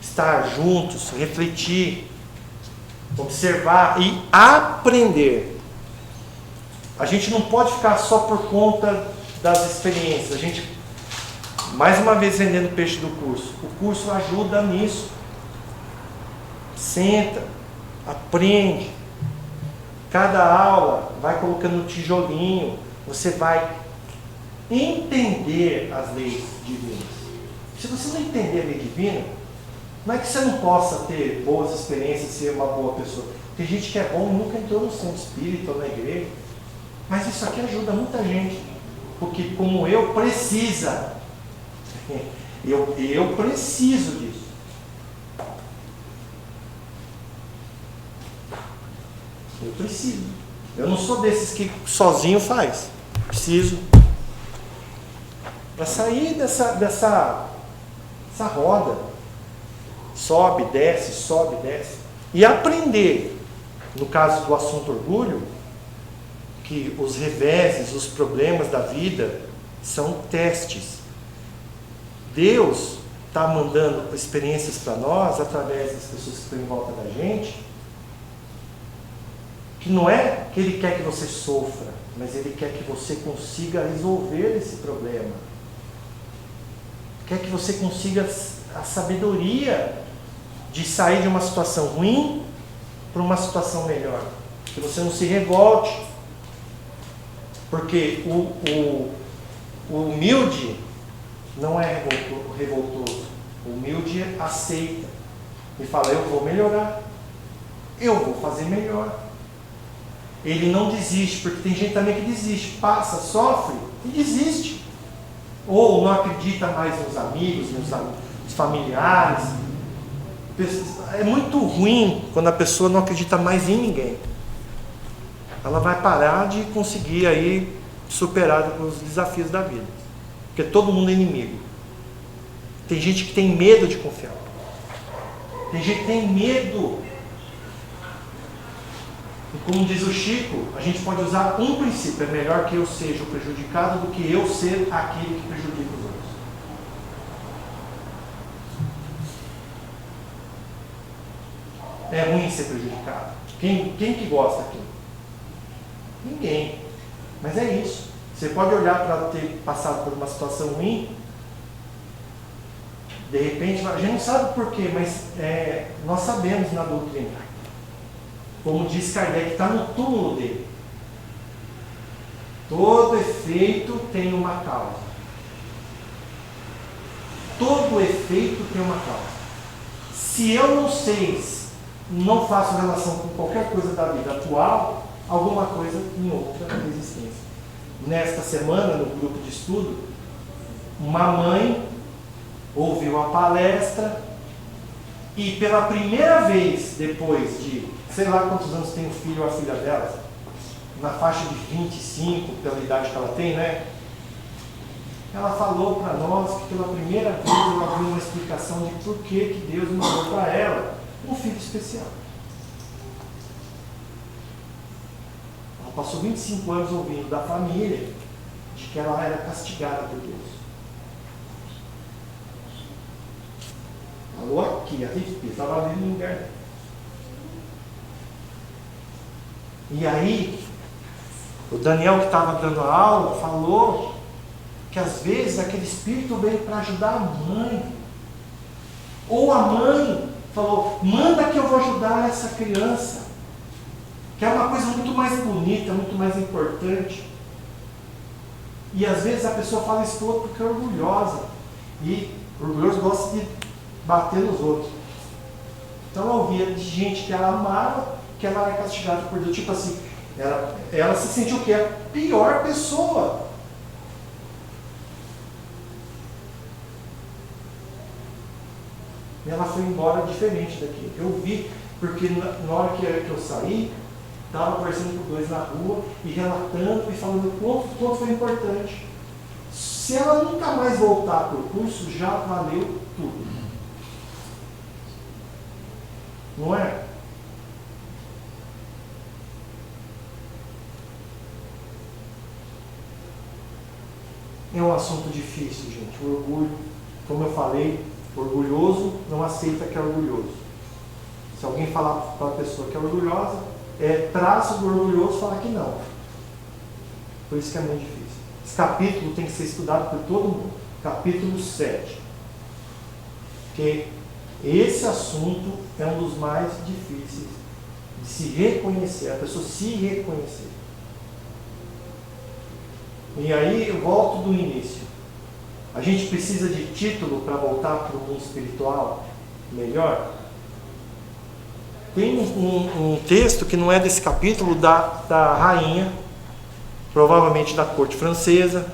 estar juntos, refletir, observar e aprender. A gente não pode ficar só por conta das experiências. A gente, mais uma vez, vendendo peixe do curso. O curso ajuda nisso. Senta, aprende. Cada aula vai colocando um tijolinho. Você vai entender as leis divinas. Se você não entender a lei divina, não é que você não possa ter boas experiências e ser uma boa pessoa. Tem gente que é bom e nunca entrou no centro espírita ou na igreja. Mas isso aqui ajuda muita gente. Porque como eu, precisa. Eu preciso disso. Eu preciso. Eu não sou desses que sozinho faz. Preciso. Para sair dessa roda. Sobe, desce. E aprender, no caso do assunto orgulho, que os reveses, os problemas da vida são testes. Deus está mandando experiências para nós, através das pessoas que estão em volta da gente, que não é que Ele quer que você sofra, mas Ele quer que você consiga resolver esse problema. Quer que você consiga a sabedoria de sair de uma situação ruim para uma situação melhor. Que você não se revolte. Porque o humilde não é revoltoso. O humilde aceita. E fala, eu vou melhorar. Eu vou fazer melhor. Ele não desiste, porque tem gente também que desiste. Passa, sofre e desiste. Ou não acredita mais nos amigos, nos familiares. É muito ruim quando a pessoa não acredita mais em ninguém. Ela vai parar de conseguir aí superar os desafios da vida. Porque todo mundo é inimigo. Tem gente que tem medo de confiar. Tem gente que tem medo. E como diz o Chico, a gente pode usar um princípio. É melhor que eu seja o prejudicado do que eu ser aquele que prejudica os outros. É ruim ser prejudicado. Quem que gosta aqui? Ninguém. Mas é isso. Você pode olhar para ter passado por uma situação ruim. De repente, a gente não sabe por quê, mas nós sabemos na doutrina. Como diz Kardec, está no túmulo dele. Todo efeito tem uma causa. Todo efeito tem uma causa. Se eu não sei, não faço relação com qualquer coisa da vida atual, alguma coisa em outra existência. Nesta semana, no grupo de estudo, uma mãe ouviu a palestra e pela primeira vez, depois de, sei lá quantos anos tem o filho ou a filha dela, na faixa de 25, pela idade que ela tem, né? Ela falou para nós que pela primeira vez ela viu uma explicação de por que Deus mandou para ela um filho especial. Ela passou 25 anos ouvindo da família de que ela era castigada por Deus. Falou aqui, estava ali no lugar. E aí, o Daniel que estava dando a aula falou que às vezes aquele espírito veio para ajudar a mãe. Ou a mãe falou, manda que eu vou ajudar essa criança. Que é uma coisa muito mais bonita, muito mais importante. E às vezes a pessoa fala isso para o outro porque é orgulhosa. E orgulhoso gosta de bater nos outros. Então ela ouvia de gente que ela amava, que ela era castigada por Deus. Tipo assim, ela se sentiu o quê? A pior pessoa. E ela foi embora diferente daqui. Eu vi, porque na hora que eu saí, estava conversando com dois na rua e relatando e falando o quanto foi importante. Se ela nunca mais voltar para o curso, já valeu tudo. Não é? É um assunto difícil, gente. O orgulho, como eu falei, orgulhoso não aceita que é orgulhoso. Se alguém falar para a pessoa que é orgulhosa, é traço do orgulhoso falar que não. Por isso que é muito difícil. Esse capítulo tem que ser estudado por todo mundo. Capítulo 7. Porque esse assunto é um dos mais difíceis de se reconhecer, a pessoa se reconhecer. E aí eu volto do início. A gente precisa de título para voltar para o mundo espiritual melhor? Tem um texto que não é desse capítulo, da rainha, provavelmente da corte francesa.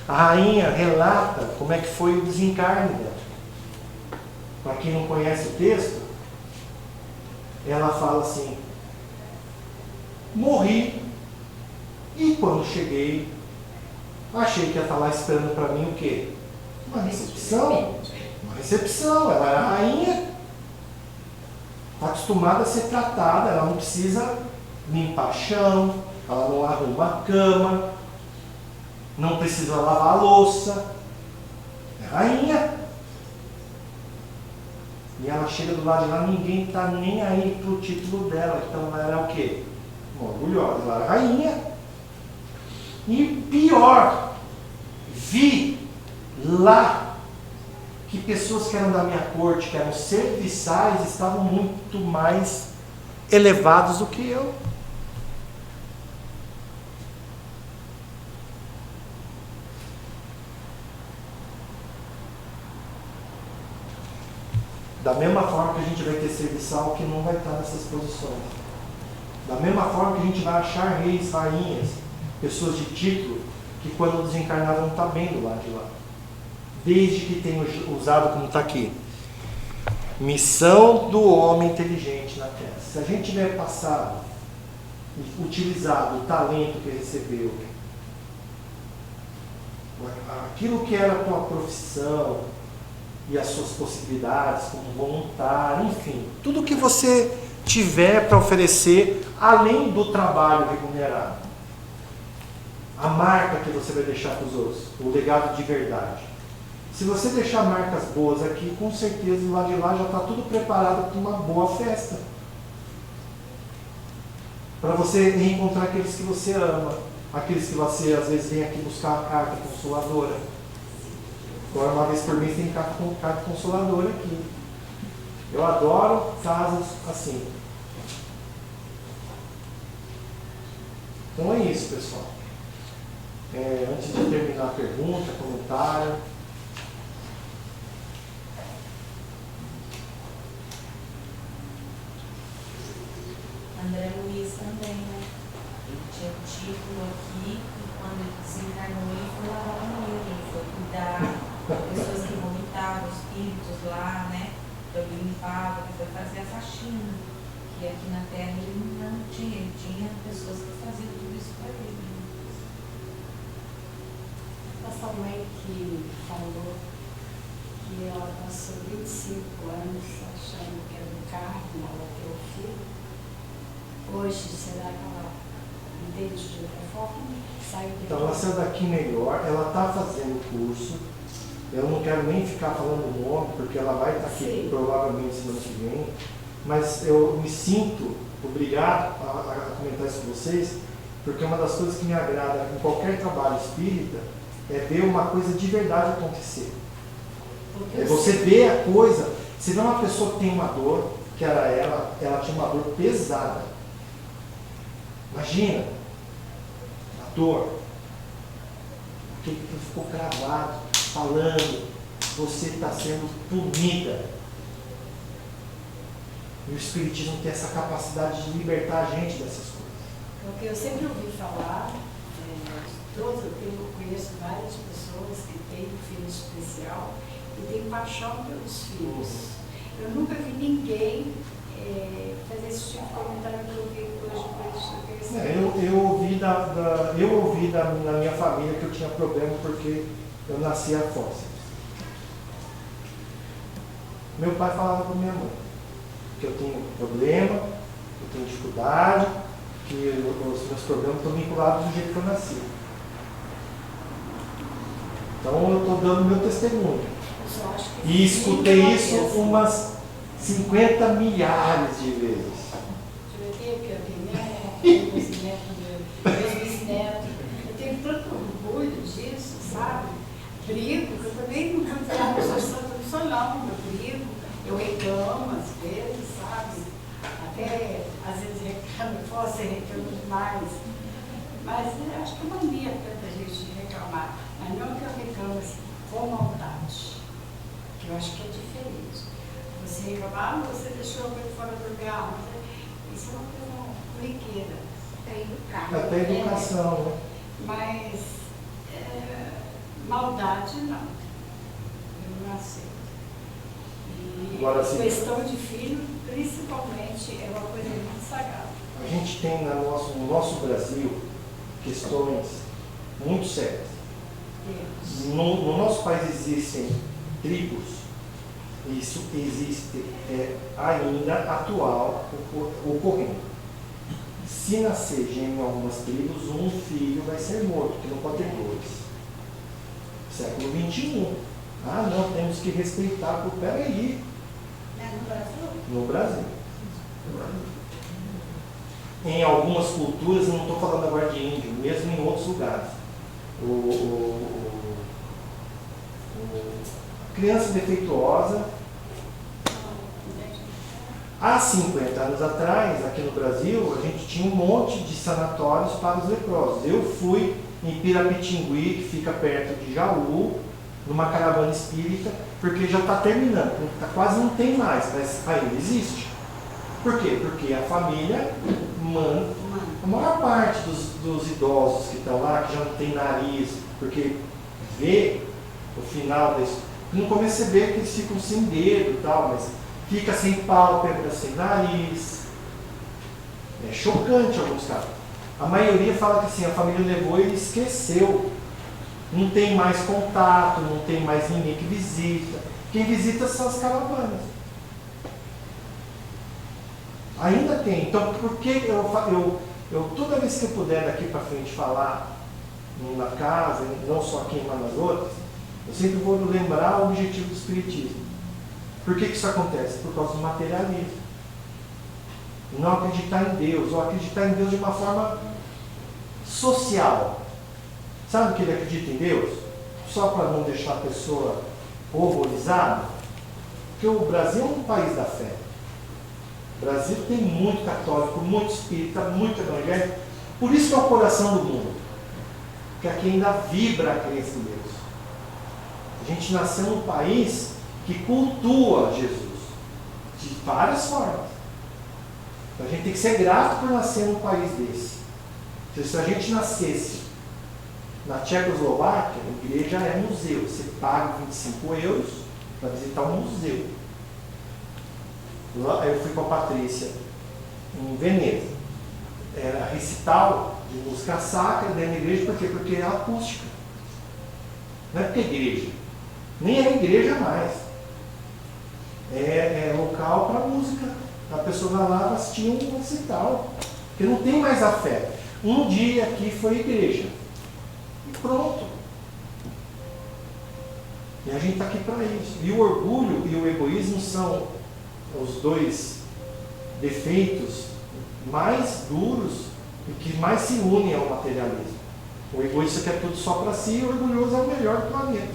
A rainha relata como é que foi o desencarne dela. Para quem não conhece o texto, ela fala assim: morri e quando cheguei, achei que ia estar lá esperando para mim o quê? Uma recepção. Uma recepção. Ela era a rainha, está acostumada a ser tratada, ela não precisa limpar chão, ela não arruma a cama, não precisa lavar a louça. É a rainha. E ela chega do lado de lá, ninguém está nem aí pro título dela. Então ela era o quê? Orgulhosa. Ela era rainha. E pior, vi lá que pessoas que eram da minha corte, que eram serviçais, estavam muito mais elevados do que eu. Da mesma forma que a gente vai ter serviçal que não vai estar nessas posições. Da mesma forma que a gente vai achar reis, rainhas, pessoas de título, que quando desencarnaram não está bem do lado de lá. Desde que tenham usado como está aqui. Missão do homem inteligente na Terra. Se a gente tiver passado e utilizado o talento que recebeu, aquilo que era a tua profissão e as suas possibilidades como voluntário, enfim, tudo que você tiver para oferecer além do trabalho remunerado, a marca que você vai deixar para os outros, o legado de verdade. Se você deixar marcas boas aqui, com certeza lá de lá já está tudo preparado para uma boa festa. Para você reencontrar aqueles que você ama, aqueles que você às vezes vem aqui buscar a carta consoladora. Agora, uma vez por mês tem carta consoladora aqui. Eu adoro casas assim. Então é isso, pessoal. Antes de terminar a pergunta, comentário. André Luiz também, né? Ele tinha um título aqui e quando ele desencarnou ele foi lavar banheiro, ele foi cuidar das pessoas que vomitavam, espíritos lá, né? Ele limpava, ele foi fazer a faxina. Que aqui na Terra ele não tinha, ele tinha pessoas que faziam tudo isso para ele. Essa mãe que falou que ela passou 25 anos achando que era do carro, ela teve o filho. Hoje, será que ela entende de outra forma? Saiu daqui. Então ela saiu daqui melhor, ela está fazendo o curso. Eu não quero nem ficar falando o nome, porque ela vai estar aqui Sim. provavelmente semana que vem. Mas eu me sinto obrigado a comentar isso com vocês, porque uma das coisas que me agrada em qualquer trabalho espírita é ver uma coisa de verdade acontecer. Porque É você ver a coisa, você vê uma pessoa que tem uma dor, que era ela tinha uma dor pesada. Imagina a dor, aquele que ficou cravado, falando, você está sendo punida. E o Espiritismo tem essa capacidade de libertar a gente dessas coisas. Porque eu sempre ouvi falar, eu conheço várias pessoas que têm um filho especial e têm paixão pelos filhos. Eu nunca vi ninguém fazer esse tipo de comentário que eu ouvi hoje por isso. Eu ouvi na minha família que eu tinha problema porque eu nasci a fóssil. Meu pai falava com minha mãe que eu tenho problema, que eu tenho dificuldade, que os meus problemas estão vinculados do jeito que eu nasci. Então eu estou dando meu testemunho. E escutei isso umas 50 milhares de vezes. Eu tenho meus bisnetos, eu tenho tanto orgulho disso, sabe? Brigo, que eu também não sou não, eu brigo, eu reclamo às vezes, sabe? Até às vezes reclamo, posso reclamo demais. Mas eu acho que é mania tanta gente reclamar. Mas não que eu reclamo assim, com maldade. Que eu acho que é diferente. Você reclamar, você deixou a coisa fora do lugar. Isso é uma coisa corriqueira. Até educação, né? Mas maldade não. Eu não aceito. E Agora, assim, questão de filho, principalmente, é uma coisa muito sagrada. a gente tem no nosso Brasil questões muito sérias. No nosso país existem tribos, isso existe ainda atual ocorrendo. Se nascer gêmeo em algumas tribos, um filho vai ser morto, porque não pode ter dois. Século XXI. Ah, não, temos que respeitar. Peraí. No Brasil. Em algumas culturas, eu não estou falando agora de índio, mesmo em outros lugares. Criança defeituosa, Há 50 anos atrás, aqui no Brasil, a gente tinha um monte de sanatórios para os leprosos. Eu fui em Pirapitingui, que fica perto de Jaú, numa caravana espírita, porque já está terminando, quase não tem mais, mas ainda existe. Por quê? Porque a família manda, a maior parte dos idosos que estão lá, que já não tem nariz, porque vê o final da história, no começo você vê que eles ficam sem dedo e tal, mas fica sem pálpebra, sem nariz. É chocante em alguns casos. A maioria fala que assim, a família levou e esqueceu. Não tem mais contato, não tem mais ninguém que visita. Quem visita são as caravanas. Ainda tem. Então, por que eu toda vez que eu puder daqui para frente falar na casa, não só aqui, mas nas outras, eu sempre vou lembrar o objetivo do Espiritismo. Por que isso acontece? Por causa do materialismo. Não acreditar em Deus, ou acreditar em Deus de uma forma social. Sabe que ele acredita em Deus? Só para não deixar a pessoa horrorizada? Porque o Brasil é um país da fé. O Brasil tem muito católico, muito espírita, muito evangélico. Por isso que é o coração do mundo. Porque aqui ainda vibra a crença em Deus. A gente nasceu num país que cultua Jesus. De várias formas. Então a gente tem que ser grato por nascer num país desse. Se a gente nascesse na Tchecoslováquia, a igreja é museu. Você paga 25 euros para visitar um museu. Lá, eu fui com a Patrícia em Veneza. Era recital de música sacra dentro da igreja. Por quê? Porque é acústica. Não é porque é igreja. Nem é igreja mais. É local para música. A pessoa vai lá assistir um recital. Porque não tem mais a fé. Um dia aqui foi igreja. E pronto. E a gente está aqui para isso. E o orgulho e o egoísmo são os dois defeitos mais duros e que mais se unem ao materialismo. O egoísta quer tudo só para si e o orgulhoso é o melhor do planeta.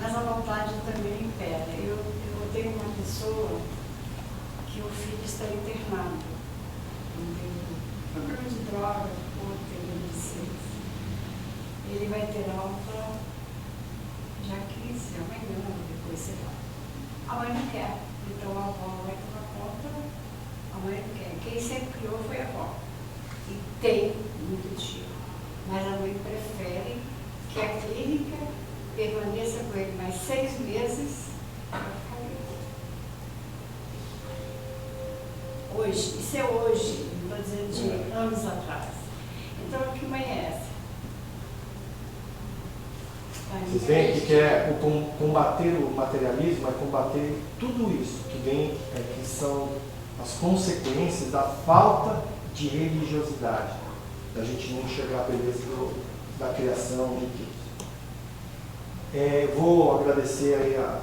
Mas a vontade também impera. Eu tenho uma pessoa que o filho está internado. Problema de droga, ou tem ele vai ter alta já 15, amanhã, depois sei lá. A mãe não quer. Então a avó vai tomar conta, a mãe não quer. Quem sempre criou foi a avó. E tem muito tio. Mas a mãe prefere que a clínica permaneça com ele mais 6 meses para ficar livre. Hoje, isso é hoje, não estou dizendo de anos atrás. Então, que mãe é essa? Vocês veem que é combater o materialismo, é combater tudo isso que vem, que são as consequências da falta de religiosidade, da gente não enxergar a beleza da criação de Deus. Vou agradecer aí a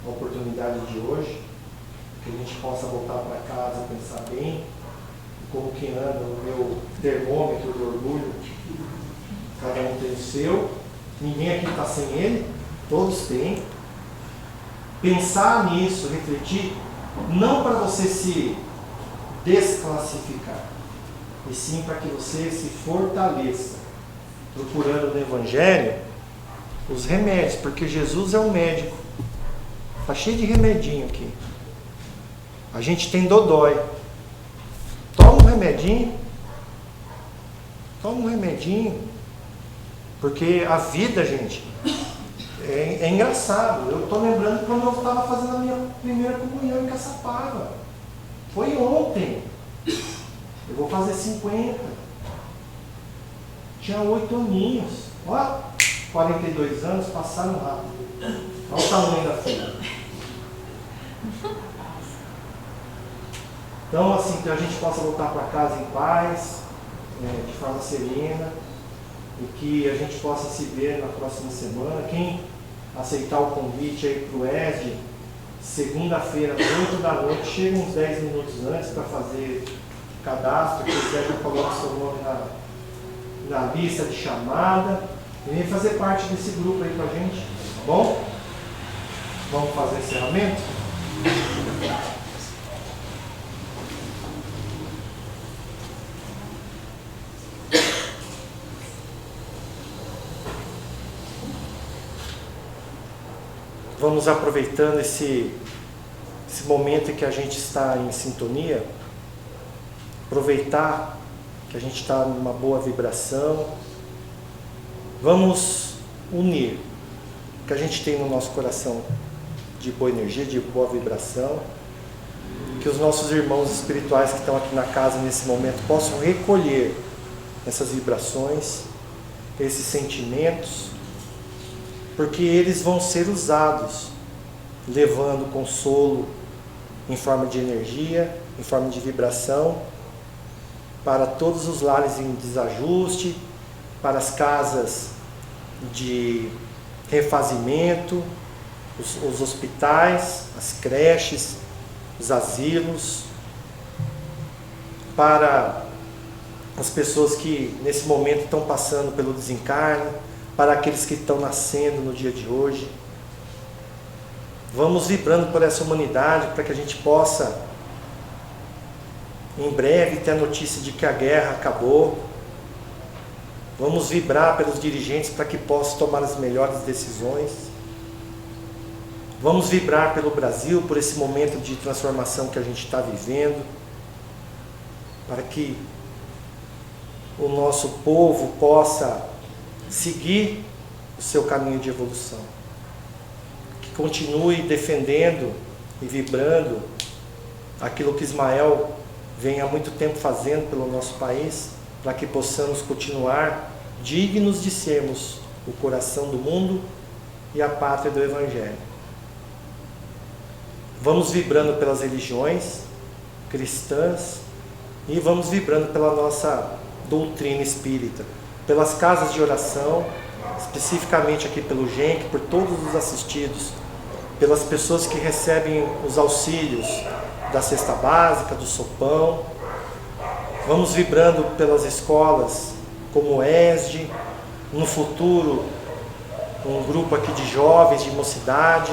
oportunidade de hoje, que a gente possa voltar para casa, pensar bem como que anda o meu termômetro do orgulho. Cada um tem o seu. Ninguém aqui está sem ele, todos têm. Pensar nisso, refletir, não para você se desclassificar, e sim para que você se fortaleça, procurando no Evangelho os remédios, porque Jesus é um médico. Está cheio de remedinho aqui. A gente tem dodói. Toma um remedinho. Porque a vida, gente, é engraçado. Eu estou lembrando quando eu estava fazendo a minha primeira comunhão em Caçapava. Foi ontem. Eu vou fazer 50. Tinha 8 aninhos. Ó, 42 anos passaram rápido. Olha o tamanho da filha. Então, assim, que a gente possa voltar para casa em paz, de forma serena. E que a gente possa se ver na próxima semana. Quem aceitar o convite aí para o ESD, segunda-feira, às 8 da noite, chega uns 10 minutos antes para fazer cadastro. Se quiser, já coloque seu nome na lista de chamada. E vem fazer parte desse grupo aí com a gente, tá bom? Vamos fazer o encerramento? vamos aproveitando esse momento em que a gente está em sintonia, aproveitar que a gente está numa boa vibração, vamos unir o que a gente tem no nosso coração de boa energia, de boa vibração, que os nossos irmãos espirituais que estão aqui na casa nesse momento possam recolher essas vibrações, esses sentimentos, porque eles vão ser usados, levando consolo em forma de energia, em forma de vibração, para todos os lares em desajuste, para as casas de refazimento, os hospitais, as creches, os asilos, para as pessoas que nesse momento estão passando pelo desencarne, para aqueles que estão nascendo no dia de hoje. Vamos vibrando por essa humanidade para que a gente possa, em breve, ter a notícia de que a guerra acabou. Vamos vibrar pelos dirigentes para que possam tomar as melhores decisões. Vamos vibrar pelo Brasil, por esse momento de transformação que a gente está vivendo, para que o nosso povo possa seguir o seu caminho de evolução, que continue defendendo e vibrando aquilo que Ismael vem há muito tempo fazendo pelo nosso país, para que possamos continuar dignos de sermos o coração do mundo e a pátria do Evangelho. Vamos vibrando pelas religiões cristãs e vamos vibrando pela nossa doutrina espírita, pelas casas de oração, especificamente aqui pelo GENC, por todos os assistidos, pelas pessoas que recebem os auxílios da cesta básica, do sopão. Vamos vibrando pelas escolas como o ESD, no futuro um grupo aqui de jovens, de mocidade,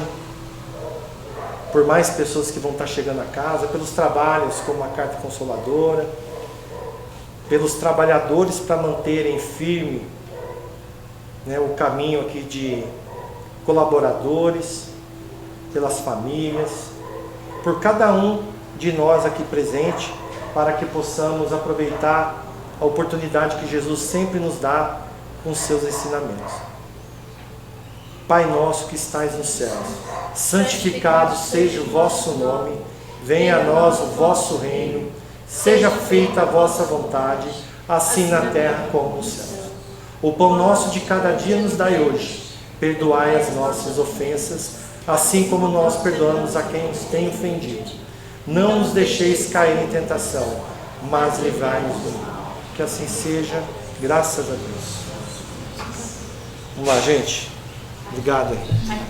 por mais pessoas que vão estar chegando a casa, pelos trabalhos como a Carta Consoladora, pelos trabalhadores para manterem firme, né, o caminho aqui de colaboradores, pelas famílias, por cada um de nós aqui presente, para que possamos aproveitar a oportunidade que Jesus sempre nos dá com seus ensinamentos. Pai nosso que estais nos céus, santificado seja o vosso nome, venha a nós o vosso reino, seja feita a vossa vontade, assim na terra como nos céus. O pão nosso de cada dia nos dai hoje, perdoai as nossas ofensas, assim como nós perdoamos a quem nos tem ofendido. Não nos deixeis cair em tentação, mas livrai-nos do mal. Que assim seja, graças a Deus. Vamos lá, gente. Obrigado aí.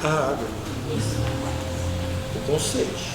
Água. Estou com sede.